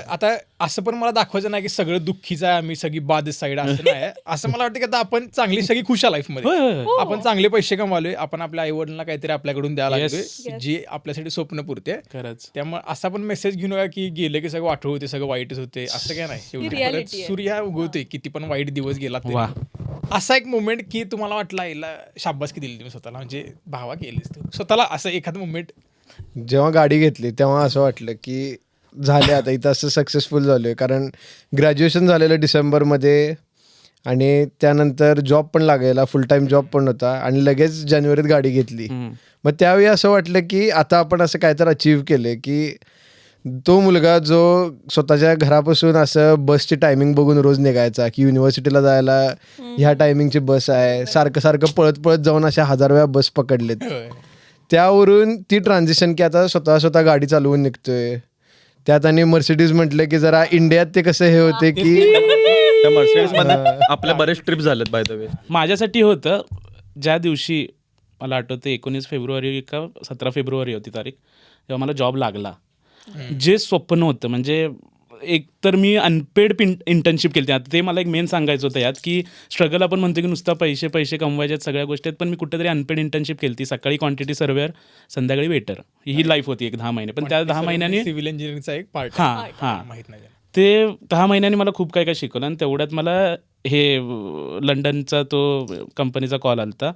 आता असं पण मला दाखवायचं नाही की सगळं दुःखीचं आहे, आम्ही सगळी बाद साईड असं नाही. असं मला वाटतं की आता आपण चांगली सगळी खुश आहे लाईफमध्ये. होय, होय, होय. आपण चांगले पैसे कमवलोय, आपण आपल्या आई वडिलांना काहीतरी आपल्याकडून द्यायला Yes. लागलोय जी आपल्यासाठी स्वप्न पुरते. खरंच. त्यामुळे असा पण मेसेज घेऊन या की गेले की सगळं वाटव होते, सगळं वाईटच होते, असं काय नाही. शेवटी परत reality आहे. सूर्य हा उगवतोय, किती पण वाईट दिवस गेला वा. तरी. असा एक मुवमेंट की तुम्हाला वाटलं आईला शाबासकी दिली तुम्ही स्वतःला, म्हणजे भावा केलीस तू स्वतःला, असं एखादं मुवमेंट. जेव्हा गाडी घेतली तेव्हा असं वाटलं की झाले आता इथं असं सक्सेसफुल झालो आहे. कारण ग्रॅज्युएशन झालेलं डिसेंबरमध्ये आणि त्यानंतर जॉब पण लागायला, फुल टाईम जॉब पण होता आणि लगेच जानेवारीत गाडी घेतली. मग त्यावेळी असं वाटलं की आता आपण असं काय तर अचीव केलं की तो मुलगा जो स्वतःच्या घरापासून असं बसची टायमिंग बघून रोज निघायचा की युनिव्हर्सिटीला जायला ह्या टायमिंगची बस आहे, सारखं सारखं पळत पळत जाऊन अशा 1000 वेळा बस पकडलेत. त्यावरून ती ट्रान्झिशन की आता स्वतः स्वतः गाडी चालवून निघतोय. त्यात आणि मर्सिडीज म्हटलं की जरा इंडियात ते कसं हे होते की त्या मर्सिडीजमध्ये आपल्या बरेच ट्रिप झालेत बाय द वे. माझ्यासाठी होतं ज्या दिवशी मला आठवतं 19 फेब्रुवारी का 17 फेब्रुवारी होती तारीख, तेव्हा मला जॉब लागला. जे स्वप्न होतं म्हणजे एक तर मी अनपेड इंटर्नशिप केली. आता ते मला एक मेन सांगायचं होतं यात की स्ट्रगल आपण म्हणतो की नुसता पैसे पैसे कमवायचे सगळ्या गोष्टी आहेत, पण मी कुठेतरी अनपेड इंटर्नशिप केली. सकाळी क्वांटिटी सर्वेअर, संध्याकाळी वेटर, ही लाईफ होती एक 10 महिने. पण त्या 10 महिन्यांनी सिव्हिल इंजिनिअरिंगचा एक पार्ट. हां हां माहित नाही. ते 10 महिन्यांनी मला खूप काय काय शिकवलं. आणि तेवढ्यात मला हे लंडनचा तो कंपनीचा कॉल आला होता.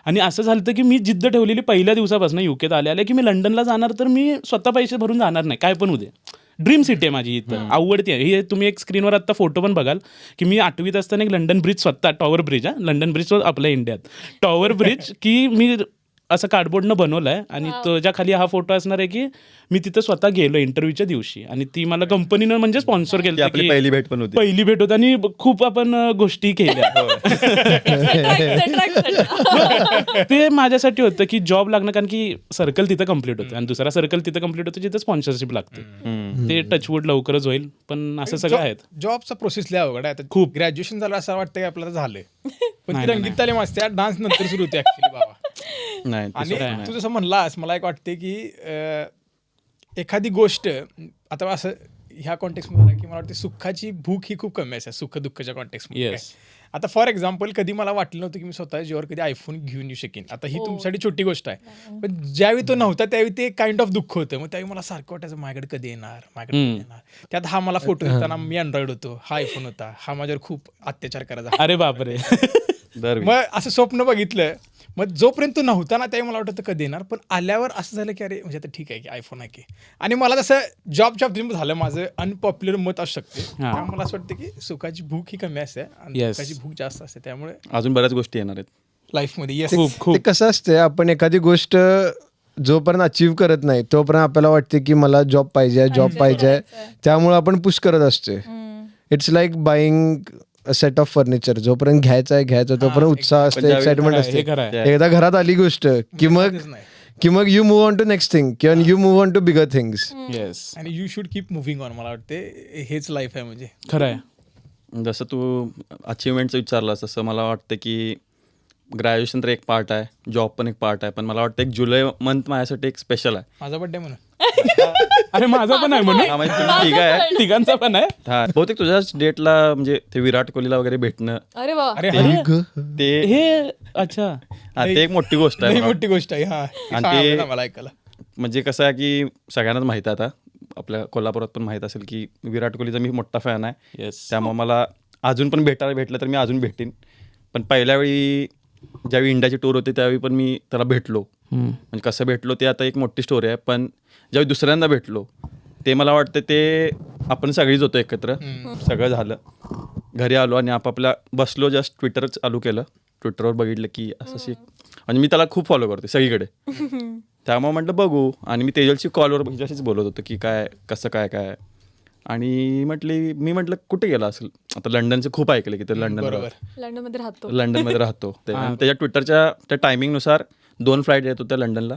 आणि असं झालं होतं की मी जिद्द ठेवलेली पहिल्या दिवसापासून UKत आले की मी लंडनला जाणार तर मी स्वतः पैसे भरून जाणार नाही, काय पण उद्या. ड्रीम सिटी आहे माझी, इथं आवडती आहे. हे तुम्ही एक स्क्रीनवर आत्ता फोटो पण बघाल की मी 8वीत असताना एक लंडन ब्रिज स्वतः, टॉवर ब्रिज, लंडन ब्रिज आपल्या इंडियात टॉवर ब्रिज की मी असं कार्डबोर्डनं बनवलं आहे. आणि त्याच्या खाली हा फोटो असणार आहे की मी तिथं स्वतः गेलो इंटरव्ह्यूच्या दिवशी आणि ती मला कंपनीनं म्हणजे स्पॉन्सर केलं. आपली पहिली भेट पण होती. पहिली भेट होती आणि खूप आपण गोष्टी केल्या. ते माझ्यासाठी होतं की जॉब लागणं, कारण की सर्कल तिथं कम्प्लीट होतं आणि दुसरा सर्कल तिथं कम्प्लीट होतं जिथं स्पॉन्सरशिप लागते. ते टचवूड लवकरच होईल, पण असं सगळं आहेत. जॉबचा प्रोसेस लय अवघड आहे. खूप. ग्रॅज्युएशन झालं असं वाटतं की आपल्याला झालंय, पण ती रंगीत तालीम असते, डान्स नंतर सुरू होते ऍक्च्युली बाबा. नाही आणि तसं नाही. तू जसं म्हणलास, मला एक वाटते की एखादी गोष्ट आता असं ह्या कॉन्टेक्समध्ये की मला वाटते सुखाची भूक ही खूप कमी असते सुख दुःखाच्या कॉन्टेक्समध्ये. Yes. आता फॉर एक्झाम्पल कधी मला वाटलं नव्हतं की मी स्वतः जीवर कधी आयफोन घेऊन येऊ शकेन. आता ही तुमच्यासाठी छोटी गोष्ट आहे, पण ज्यावेळी तो नव्हता त्यावेळी ते काइंड ऑफ दुःख होतं. मग त्यावेळी मला सारखं वाटायचं माझ्याकडे कधी येणार, माझ्याकडे कधी येणार. त्यात हा मला फोटो देताना मी अँड्रॉइड होतो, हा आयफोन होता, हा माझ्यावर खूप अत्याचार करायचा. अरे बापरे. दरवेळी. मग असं स्वप्न बघितलं. मग जोपर्यंत तो नव्हता ना त्यावेळी मला वाटतं कधी येणार, पण आल्यावर असं झालं की अरे म्हणजे आता ठीक आहे की आयफोन आहे की. आणि मला तसं जॉबच्या झालं माझं अनपॉप्युलर मत असू शकते. त्यामुळे मला असं वाटतं की सुखाची भूक ही कमी असते आणि Yes. दुःखाची भूक जास्त असते. त्यामुळे अजून बऱ्याच गोष्टी येणार आहेत. लाईफमध्ये येस ते कसं असते, आपण एखादी गोष्ट जोपर्यंत अचीव्ह करत नाही तोपर्यंत आपल्याला वाटते की मला जॉब पाहिजे, जॉब पाहिजे, त्यामुळे आपण पुश करत असते. It's like buying set of furniture. जोपर्यंत घ्यायचं तोपर्यंत उत्साह असते, ज्यावेळी एक्साइटमेंट हे असते. खरं आहे. एकदा घरात आली गोष्ट की मग you move on to next thing किंवा you move on to bigger things. Yes, आणि you should keep moving on. मला वाटते हेच लाईफ आहे. म्हणजे खरं आहे. जसं तू अचिव्हमेंटचं विचारलास तसं मला वाटतं की ग्रॅज्युएशन तर एक पार्ट आहे, जॉब पण एक पार्ट आहे, पण मला वाटतं एक जुलै मंथ माझ्यासाठी एक स्पेशल आहे. माझा बर्थडे म्हणून अरे माझा पण आहे म्हणून, हा, म्हणजे तुम्ही ठीक आहे. तिघांचा पण आहे. हा बहुतेक तुझ्याच डेटला म्हणजे ते विराट कोहलीला वगैरे भेटणं अरे वा. अरे ते हे अच्छा, हा, ते एक मोठी गोष्ट आहे लई मला. मोठी गोष्ट आहे. हा आणि हा, ते- आवडलं मला ऐकायला. म्हणजे कसं आहे की सगळ्यांनाच माहीत आहे, आता आपल्या कोल्हापुरात पण माहीत असेल की विराट कोहलीचा मी मोठा फॅन आहे. येस. त्यामुळे मला अजून पण भेटलं तर मी अजून भेटीन. पण पहिल्या वेळी ज्यावेळी इंडियाची टूर होती त्यावेळी पण मी त्याला भेटलो. म्हणजे कसं भेटलो ते आता एक मोठी स्टोरी आहे. पण ज्यावेळी दुसऱ्यांदा भेटलो ते मला वाटतं ते आपण सगळीच होतो एकत्र, सगळं झालं, घरी आलो आणि आपापल्या बसलो, जस्ट ट्विटर चालू केलं, ट्विटरवर बघितलं की असं म्हणजे मी त्याला खूप फॉलो करते सगळीकडे. त्यामुळे म्हटलं बघू. आणि मी तेजलची कॉलवर हिच्याशीच बोलत होतो की काय कसं काय. आणि मी म्हटलं कुठे गेला असेल, आता लंडनचं खूप ऐकलं की ते लंडनमध्ये राहतो. लंडनमध्ये राहतो ते. आणि त्याच्या ट्विटरच्या त्या टायमिंगनुसार 2 फ्लाईट येत होत्या लंडनला.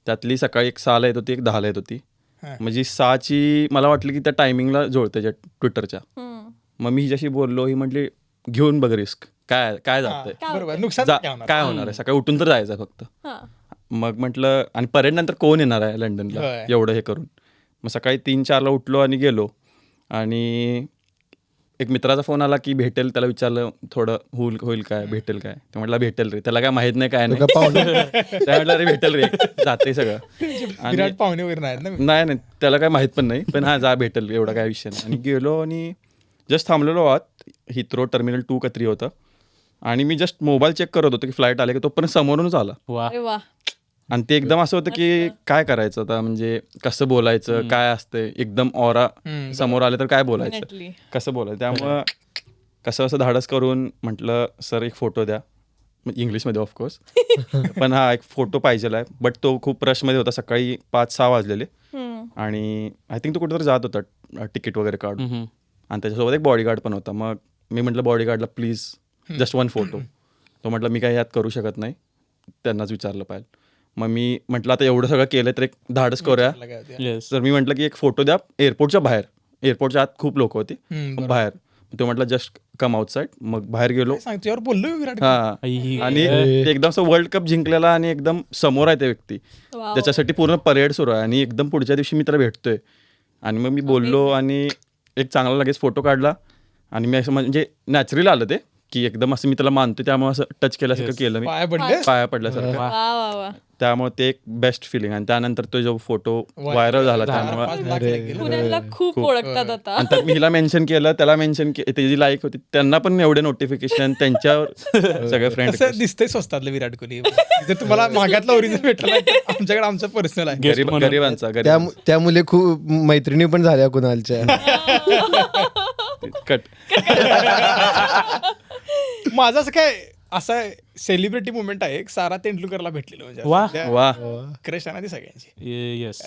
त्यातली सकाळी एक 6ला येत होती, एक 10ला येत होती. म्हणजे 6ची मला वाटलं की त्या टायमिंगला जुळते त्या ट्विटरच्या. मग मी हिच्याशी बोललो, ही म्हटली घेऊन बघ रिस्क, काय जातंय, काय होणार आहे, सकाळी उठून तर जायचं फक्त. मग म्हटलं, आणि परेड नंतर कोण येणार आहे लंडनला एवढं हे करून. मग सकाळी 3-4ला उठलो आणि गेलो. आणि एक मित्राचा फोन आला की भेटेल, त्याला विचारलं थोडं होईल काय, भेटेल काय. ते म्हटलं भेटेल रे, त्याला काय माहित नाही काय नाही. त्या म्हटलं रे भेटेल रे, जाते सगळं. विराट पाहुणे वगैरे नाहीत ना? नाही त्याला काय माहित पण नाही, पण हा जा भेटेल एवढा काय विषय नाही. आणि गेलो आणि जस्ट थांबलेलो आत, हिथ्रो टर्मिनल 2 का 3 होतं. आणि मी जस्ट मोबाईल चेक करत होतो की फ्लाईट आले की तोपर्यंत समोरूनच आला. अरे वा. आणि ते एकदम असं होतं की काय करायचं आता, म्हणजे कसं बोलायचं, काय असतंय, एकदम ऑरा समोर आले तर काय बोलायचं, कसं बोलायचं. त्यामुळं कसं धाडस करून म्हटलं सर एक फोटो द्या, इंग्लिशमध्ये ऑफकोर्स. पण हा एक फोटो पाहिजे आहे. बट तो खूप रशमध्ये होता, सकाळी 5-6 वाजलेले. आणि आय थिंक तो कुठेतरी जात होता तिकीट वगैरे काढून. आणि त्याच्यासोबत एक बॉडीगार्ड पण होता. मग मी म्हटलं बॉडीगार्डला प्लीज जस्ट 1 फोटो. तो म्हटलं मी काही यात करू शकत नाही, त्यांनाच विचारलं पाहिजे. मग मी म्हटलं आता एवढं सगळं केलं तर एक धाडस करूया. तर मी म्हटलं की एक फोटो द्या एअरपोर्टच्या बाहेर. एअरपोर्टच्या आत खूप लोक होती, बाहेर. तो म्हटलं जस्ट कम आउटसाईड. मग बाहेर गेलो. हा. आणि ते एकदम असं वर्ल्ड कप जिंकलेला आणि एकदम समोर आहे ते व्यक्ती, त्याच्यासाठी पूर्ण परेड सुरू आहे. आणि एकदम पुढच्या दिवशी मी त्याला भेटतोय. आणि मग मी बोललो आणि एक चांगला लगेच फोटो काढला. आणि मी असं म्हणजे नॅचरली आलं ते की एकदम असं मी त्याला मानतो, त्यामुळे असं टच केल्यासारखं केलं मी, पाया पडल्यासारखं. त्यामुळे ते एक बेस्ट फिलिंग. आणि त्यानंतर तो जो फोटो व्हायरल झाला, त्यामुळे पुण्याला खूप ओळखतात आता. आणि त्यात मी हिला मेन्शन केलं, त्याला मेन्शन केलं, त्याची लाईक होती, त्यांना पण एवढे नोटिफिकेशन, त्यांच्यावर सगळे फ्रेंड. दिसतंय स्वस्तातलं विराट कोहली. जर तुम्हाला महागातला ओरिजिनल भेटला आमच्याकडे आमचं पर्सनल आहे, गरिबांचा. त्यामुळे खूप मैत्रिणी पण झाल्या कुणालच्या. कट. माझं असं काय असा सेलिब्रिटी मुवमेंट आहे, सारा तेंडुलकरला भेटलेलो. म्हणजे वा. क्रश आहे ना ती सगळ्यांची. येस.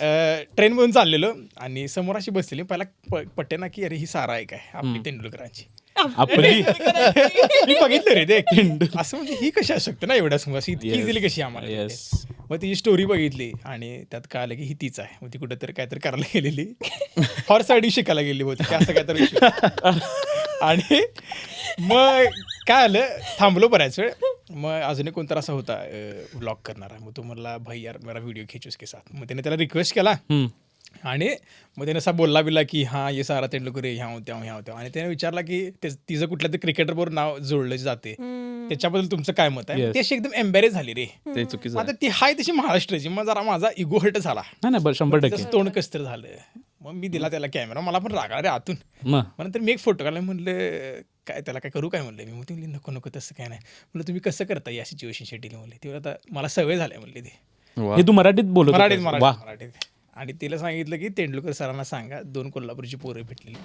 ट्रेनमधून चाललेलो आणि समोर अशी बसलेली, पहिला पटे ना की अरे ही सारा आहे काय आपली तेंडुलकरांची. मी बघितलं रे ते असं, म्हणजे ही कशी असू शकते ना एवढ्या समोर, इतकी इझिली कशी आम्हाला. मग तिची स्टोरी बघितली आणि त्यात कळालं की ही तीच आहे. मग ती कुठेतरी काहीतरी करायला गेलेली, हॉर्स रायडिंग शिकायला गेली होती की असं काहीतरी. आणि मग काय आलं, थांबलो बऱ्याच वेळ. मग अजून एक कोणता असा होता व्लॉग करणारा, मग तो म्हणला भाई यार मेरा व्हिडिओ खींचो उसके साथ. मग त्याने त्याला रिक्वेस्ट केला आणि मग त्याने असा बोलला बिला की हां ये सारा तेंडुलकर ह्या होत्या. आणि त्याने विचारला की तिचं कुठल्या तरी क्रिकेटरबरोबर नाव जोडलं जाते, त्याच्याबद्दल तुमचं काय मत आहे. ती अशी एकदम एम्बॅरेस झाली रे, ते चुकीचं. आता ती हाय तशी महाराष्ट्राची. मग जरा माझा इगो हर्ट झाला, 100%. तोंड कसतर झालं. मग मी दिला त्याला कॅमेरा, मला पण रागा रे आतून. मग नंतर मी एक फोटो काढला, म्हणलं काय त्याला काय करू काय म्हणलं मी. मग ती म्हणली नको तसं काय नाही. म्हणलं तुम्ही कसं करता या सिच्युएशन शेड्यूल म्हणले. ती आता मला सवय झाली म्हणली ती. हे तू मराठीत बोलत मराठीत. आणि तिला सांगितलं की तेंडुलकर सरांना सांगा 2 कोल्हापूरची पोरं भेटलेली.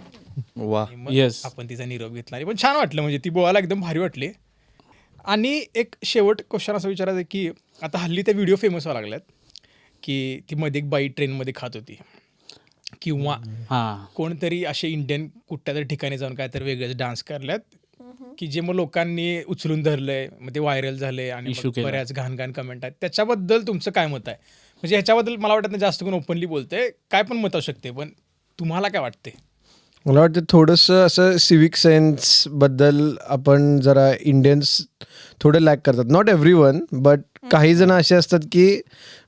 वा. आपण तिचा निरोप घेतला आणि पण छान वाटलं, म्हणजे ती बोलायला एकदम भारी वाटली. आणि एक शेवट क्वेश्चन असं विचारायचं की आता हल्ली त्या व्हिडिओ फेमस व्हायला लागल्यात की ती मध्ये एक बाई ट्रेनमध्ये खात होती, किंवा कोणतरी असे इंडियन कुठल्या तरी ठिकाणी जाऊन काय तर वेगळेच डान्स करल्यात की जे मग लोकांनी उचलून धरलंय, मग ते व्हायरल झाले आणि बऱ्याच घाण कमेंट आहेत. त्याच्याबद्दल तुमचं काय मत आहे? म्हणजे ह्याच्याबद्दल मला वाटत नाही जास्त कोण ओपनली बोलतंय, काय पण मत असू शकते, पण तुम्हाला काय वाटते? मला वाटतं थोडंसं असं सिविक सेन्सबद्दल आपण जरा इंडियन्स थोडं लॅक करतात. नॉट एव्हरीवन, बट काही जण असे असतात की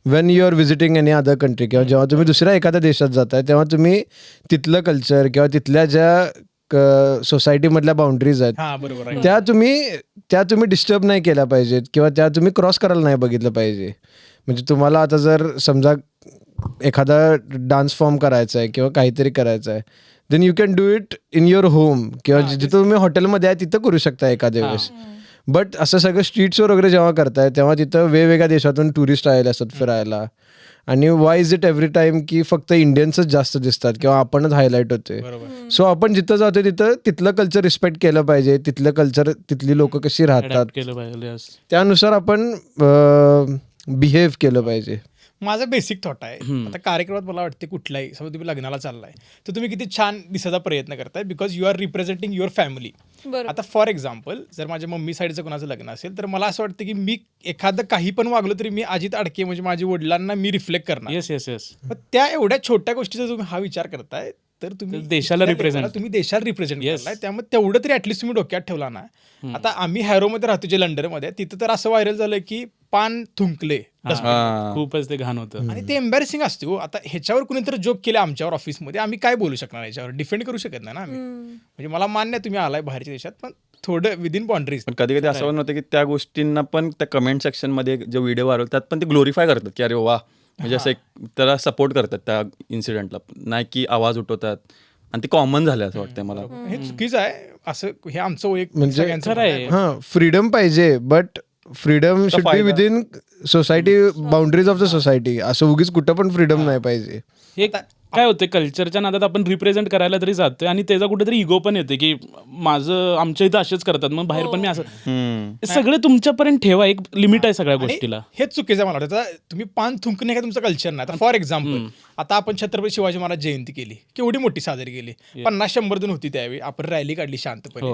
when you are visiting any other country, किंवा जेव्हा तुम्ही दुसऱ्या एखाद्या देशात जाताय तेव्हा तुम्ही तिथलं कल्चर किंवा तिथल्या ज्या सोसायटीमधल्या बाउंड्रीज आहेत त्या तुम्ही डिस्टर्ब नाही केल्या पाहिजेत, किंवा त्या तुम्ही क्रॉस करायला नाही बघितलं पाहिजे. म्हणजे तुम्हाला आता जर समजा एखादा डान्स फॉर्म करायचा आहे किंवा काहीतरी करायचं आहे, then you can do it in your home, किंवा जिथे तुम्ही हॉटेलमध्ये आहे तिथं करू शकता एखाद्या वेळेस. बट असं सगळं स्ट्रीट्सवर वगैरे जेव्हा करताय तेव्हा तिथं वेगवेगळ्या देशातून टुरिस्ट आलेले असतात फिरायला. आणि Y is it every time की फक्त इंडियन्सच जास्त दिसतात किंवा आपणच हायलाईट होते. सो आपण जिथं जातो तिथं तिथलं कल्चर रिस्पेक्ट केलं पाहिजे. तिथलं कल्चर, तिथली लोक कशी राहतात Adapt केलं पाहिजे. yes. त्यानुसार आपण बिहेव केलं पाहिजे. माझा बेसिक थॉट आहे, आता कार्यक्रमात मला वाटते कुठलाही समजा तुम्ही लग्नाला चाललाय तर तुम्ही किती छान दिसायचा प्रयत्न करताय because you are representing your family. बरोबर. आता फॉर एक्झाम्पल जर माझ्या मम्मी साईडचं कोणाचं लग्न असेल तर मला असं वाटतं की मी एखादं काही पण वागलो तरी मी अजित अडके म्हणजे माझ्या वडिलांना मी रिफ्लेक्ट करणार. Yes yes yes. मग त्या एवढ्या छोट्या गोष्टीचा तुम्ही हा विचार करताय तर तुम्ही तर देशाला represent. तुम्ही देशाला रिप्रेझेंट Yes. करताय. त्यामुळे तेवढं तरी ऍटलीस्ट तुम्ही डोक्यात ठेवला ना. आता आम्ही हॅरोमध्ये राहतो जे लंडनमध्ये, तिथं तर असं व्हायरल झालं की पान थुंकले हा. खूपच ते घाण होतं. आणि ते एम्बॅरेसिंग असते हो. आता ह्याच्यावर कुणीतरी जोक केले आमच्यावर ऑफिसमध्ये, आम्ही काय बोलू शकणार याच्यावर, डिफेंड करू शकत नाही ना आम्ही. म्हणजे मला मान्य आहे तुम्ही आलाय बाहेरच्या देशात, पण थोडं विदिन बाउंड्रीज. पण कधी कधी असं पण होतं की त्या गोष्टींना पण त्या कमेंट सेक्शनमध्ये जे व्हिडिओ व्हायरल त्यात पण ते ग्लोरीफाय करतात की अरे वा, म्हणजे असं एक त्याला सपोर्ट करतात त्या इन्सिडेंटला, नाही की आवाज उठवतात. आणि ते कॉमन झालं असं वाटतंय मला. हे चुकीचं आहे. असं हे आमचं वैयक्तिक म्हणजे सगळ्यांचं खरं आहे. हां, फ्रीडम पाहिजे बट फ्रीडम शुड बी फायदा. Within society, boundaries of the society. असं उगीच कुठं पण फ्रीडम नाही पाहिजे. हे काय होते कल्चरच्या नादात आपण रिप्रेझेंट करायला तरी जातोय आणि त्याचा कुठेतरी इगो पण येते की माझं आमच्या इथं असेच करतात मग बाहेर पण मी असं. सगळे तुमच्यापर्यंत ठेवा, एक लिमिट आहे सगळ्या आणि गोष्टीला. हेच चुकीचं आहे मला वाटतं. आता तुम्ही पान थुंकणे का तुमचं कल्चर नाही. आता फॉर एक्झाम्पल आता आपण छत्रपती शिवाजी महाराज जयंती केली, केवढी मोठी साजरी केली, 50-100 जण होती त्यावेळी, आपण रॅली काढली शांतपणे,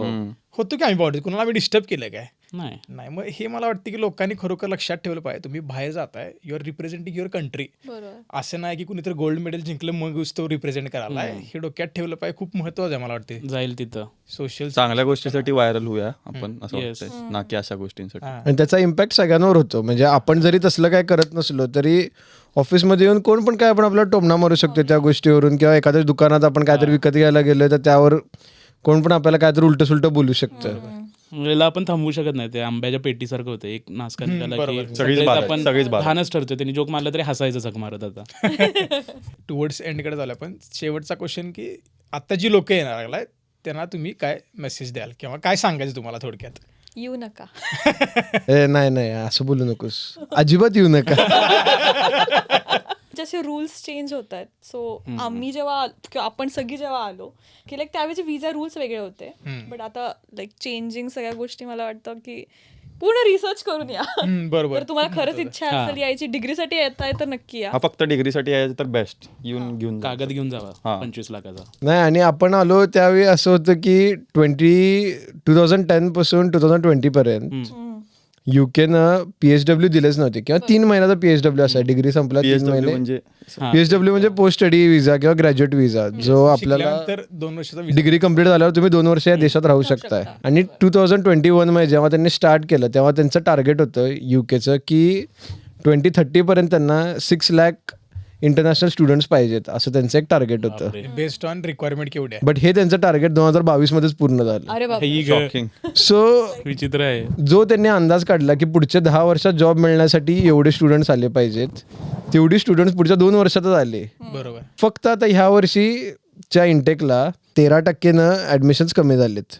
होतो की आम्ही बाउंड्री, कुणाला आम्ही डिस्टर्ब केलं काय नाही. नाही. मग हे मला वाटतं की लोकांनी खरोखर लक्षात ठेवलं पाहिजे, तुम्ही बाहेर जाताय, you are representing your country. बरोबर. असं नाही की कुणीतरी गोल्ड मेडल जिंकलं मग तो रिप्रेझेंट करायला. हे डोक्यात ठेवलं पाहिजे, खूप महत्वाचं आहे मला वाटते. जाईल तिथं. सोशल चांगल्या गोष्टीसाठी व्हायरल होऊया आपण असं Yes. वाटतंय, ना की अशा गोष्टींसाठी. आणि त्याचा इम्पॅक्ट सगळ्यांवर होतो. म्हणजे आपण जरी तसलं काय करत नसलो तरी ऑफिसमध्ये येऊन कोण पण काय आपण आपला टोमणा मारू शकतो त्या गोष्टीवरून, किंवा एखाद्या दुकानात आपण काहीतरी विकत घ्यायला गेलो तर त्यावर कोण पण आपल्याला काहीतरी उलट सुलट बोलू शकतं. याला आपण थांबवू शकत नाही. ते आंब्याच्या पेटीसारखं होतं, एक नासका निघाला की सगळीच सगळेच बाद आहेत, आपण सगळीच बाद आहेत. घाणच ठरतोय. त्यांनी जोक मारला तरी हसायचं झक मारत आता. टुवर्ड्स एंडकडे झालं. पण शेवटचा क्वेश्चन की आता जी लोक येणार लागलाय त्यांना तुम्ही काय मेसेज द्याल किंवा काय सांगायचं तुम्हाला थोडक्यात? येऊ नका. नाही असं बोलू नकोस, अजिबात येऊ नका. जसे रूल्स चेंज होत आहेत. सो आम्ही जेव्हा किंवा आपण सगळी जेव्हा आलो की लाईक त्यावेळेचे विजा रूल्स वेगळे होते. बट आता लाईक चेंजिंग सगळ्या गोष्टी मला वाटतं की पूर्ण रिसर्च करून या. बरोबर. जर तुम्हाला खरंच इच्छा असेल यायची, डिग्रीसाठी येताय तर नक्की या. हा फक्त डिग्रीसाठी यायचं तर बेस्ट, येऊन घेऊन जा. कागद घेऊन जावा हा. 25 लाखाचा. नाही, आणि आपण आलो त्यावेळी असं होतं की 2010 पासून 2020 पर्यंत युकेनं PHW दिलेच नव्हते, किंवा 3 महिन्याचा PHW असा डिग्री संपला 3 PSW महिने. म्हणजे PHW म्हणजे पोस्ट स्टडी विजा किंवा ग्रॅज्युएट विजा, जो आपल्याला शिकल्यानंतर 2 वर्षाचा visa. डिग्री कंप्लीट झाल्यावर तुम्ही 2 वर्ष या देशात राहू शकताय. आणि 2021 मध्ये जेव्हा त्यांनी स्टार्ट केलं तेव्हा त्यांचं टार्गेट होतं युकेचं की 2030 पर्यंत त्यांना 6 लाख इंटरनॅशनल स्टुडंट्स पाहिजेत, असं त्यांचं एक टार्गेट होतं. बेस्ड ऑन रिक्वायरमेंट केवढे आहे. बट हे त्यांचं टार्गेट 2022 मध्येच पूर्ण झालं. अरे बाबा. ही ग- शॉकिंग. सो विचित्र आहे. जो त्यांनी अंदाज काढला की पुढच्या 10 वर्षात जॉब मिळण्यासाठी एवढे स्टुडंट्स आले पाहिजेत, तेवढी स्टुडंट्स पुढच्या 2 वर्षातच आले. बरोबर. फक्त आता ह्या वर्षीच्या इंटेकला 13% ऍडमिशन्स कमी झालेत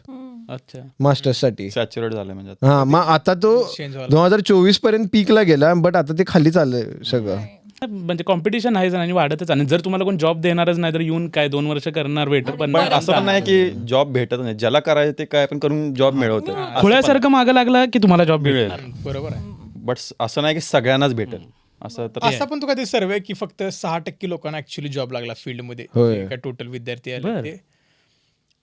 अच्छा. मास्टर्ससाठी. सॅच्युरेट झालं म्हणजे आता. हा, मग आता तो Change झाला. 2024 पर्यंत पीकला गेला, बट आता ते खाली चाललंय सगळं. म्हणजे कॉम्पिटिशन आहेच आणि वाढतच. आणि जर तुम्हाला कोण जॉब देणारच नाही तर येऊन काय 2 वर्ष करणार वेटर पण पण असं पण नाही की जॉब भेटत नाही, ज्याला करायचं ते काय पण करून जॉब मिळवतं. खुळ्यासारखं मागं लागला की तुम्हाला जॉब मिळेल. बरोबर आहे. बट असं नाही की सगळ्यांनाच भेटेल असं तर. असा पण तो कधी सर्वे की फक्त 6% लोकांना ऍक्च्युली जॉब लागला फील्डमध्ये, होय. जे काय टोटल विद्यार्थी आले ते.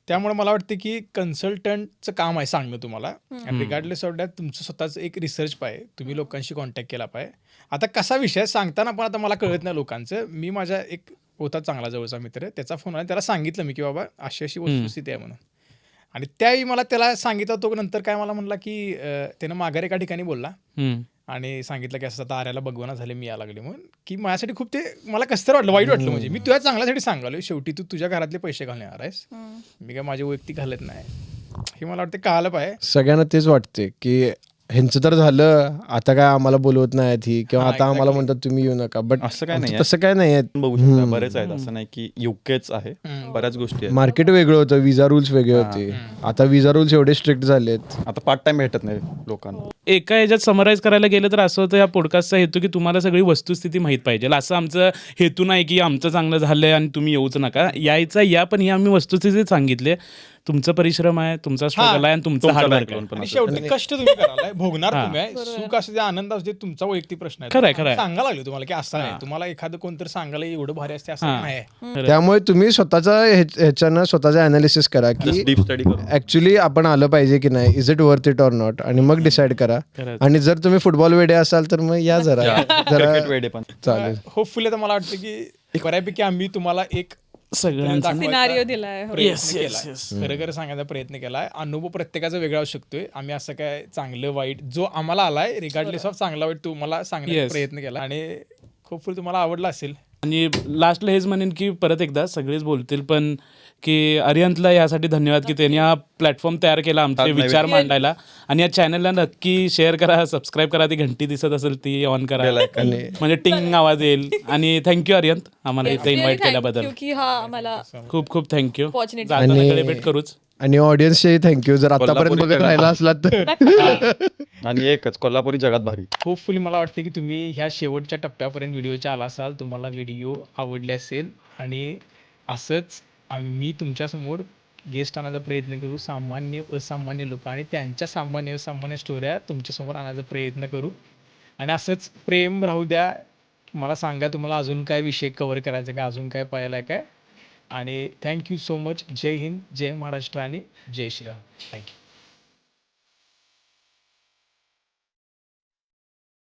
त्यामुळे मला वाटतं की कन्सल्टंटचं काम आहे सांगणं तुम्हाला. आणि रिगार्डलेस ऑफ दॅट तुमचं स्वतःचं एक रिसर्च पाहिजे, तुम्ही लोकांशी कॉन्टॅक्ट केला पाहिजे. आता कसा विषय सांगताना पण आता मला कळत नाही लोकांचं. मी माझ्या एक होता चांगला जवळचा मित्र, त्याचा फोन आला, त्याला सांगितलं मी की बाबा अशी अशी वस्तुस्थिती आहे म्हणून. आणि त्यावेळी मला त्याला सांगितलं, तो नंतर काय मला म्हणला की त्यानं माघार एका ठिकाणी बोलला आणि सांगितलं की असं आता आर्याला बघवणं झाले, मी या लागले म्हणून. की माझ्यासाठी खूप ते मला कसं तर वाटलं, वाईट वाटलं. म्हणजे मी तुझ्या चांगल्यासाठी सांगालो, शेवटी तू तुझ्या घरातले पैसे घालून येणार आहेस, मी काय माझे वैयक्तिक घालत नाही. हे मला वाटतं कळालं पाहिजे. सगळ्यांना तेच वाटते की ह्यांचं तर झालं, आता काय आम्हाला बोलवत नाही ही, किंवा आता आम्हाला म्हणतात तुम्ही येऊ नका, बट असं काय नाहीये. तसं काय नाही बघू शकता बरेच आहेत, असं नाही की युकेच आहे, बऱ्याच गोष्टी आहेत. मार्केट वेगळं होतं, विजा रूल्स वेगळे होते, आता विजा रूल्स एवढे स्ट्रिक्ट झालेत. आता पार्ट टाइम भेटत नाही लोकांना. एका ह्याच्यात समराईज करायला गेलं तर असं होतं या पॉडकास्टचा हेतू की तुम्हाला सगळी वस्तुस्थिती माहीत पाहिजे. असं आमचं हेतू नाही की आमचं चांगलं झालंय आणि तुम्ही येऊच नका, यायचा या, पण ही आम्ही वस्तुस्थिती सांगितली. तुमचं परिश्रम आहे, तुमचा स्ट्रगल आहे आणि तुमचं हार्डवर्क आहे. background पण आणि असेल. शेवटी कष्ट तुम्ही करालाय, भोगणार तुम्ही आहे. सुख असू दे, आनंद असू दे, तुमचा वैयक्तिक प्रश्न आहे. खरं आहे, खरं आहे. सांगायला लागलो तुम्हाला की असं नाही, तुम्हाला एखादं कोणतरी सांगायला एवढं भारी असते असं नाही. त्यामुळे तुम्ही स्वतःचा ह्याच्यानं स्वतःचा अनालिसिस करा की डीप स्टडी करू. ऍक्च्युली आपण आलं पाहिजे की नाही, is it worth it or not, आणि मग डिसाईड करा. खरंच. आणि जर तुम्ही फुटबॉल वेडे असाल तर मग या जरा क्रिकेट वेडे पण चालेल. होपफुली आता मला वाटतं की बऱ्यापैकी आम्ही तुम्हाला एक सगळ्यांचा सिनारिओ दिलाय. हो. प्रयत्न केलाय. खरं खरं सांगायचा प्रयत्न केलाय. अनुभव प्रत्येकाचा वेगळा असू शकतोय. आम्ही असं काय चांगलं वाईट जो आम्हाला आलाय रिगार्डलेस ऑफ चांगला वाईट तुम्हाला सांगण्याचा Yes. प्रयत्न केला आणि होपफुली तुम्हाला आवडला असेल. आणि लास्टला हेच म्हणेन की परत एकदा सगळेच बोलतील, पण की अरिहंतला यासाठी धन्यवाद की त्यांनी हा प्लॅटफॉर्म तयार केला आमचे नवीन. विचार मांडायला. आणि या चॅनलला नक्की शेअर करा, सबस्क्राईब करा, ती घंटी दिसत असेल ती ऑन करा, Bell icon. म्हणजे टिंग आवाज येईल. आणि थँक्यू अरिहंत आम्हाला इथे इन्व्हाइट केल्याबद्दल. की हा आम्हाला खूप खूप थँक्यू. Opportunity. जाताना आणि- कडे भेट करूच. आणि ऑडियन्सचे थँक्यू जर आतापर्यंत कोल्हापुरी बघत जगात. राहिला असलात तर. आणि एकच कोल्हापुरी जगात भारी. होपफुली मला वाटतं की तुम्ही ह्या शेवटच्या टप्प्यापर्यंत व्हिडिओच्या आला असाल, तुम्हाला व्हिडिओ आवडले असेल आणि असंच आम्ही तुमच्यासमोर गेस्ट आणायचा प्रयत्न करू. सामान्य असामान्य लोक आणि त्यांच्या सामान्य असामान्य स्टोऱ्या तुमच्यासमोर आणायचा प्रयत्न करू. आणि असंच प्रेम राहू द्या. मला सांगा तुम्हाला अजून काय विषय कव्हर करायचा काय, अजून काय पाहायला आहे काय. आणि थँक्यू सो मच. जय हिंद, जय महाराष्ट्र आणि जय श्रीराम. थँक्यू.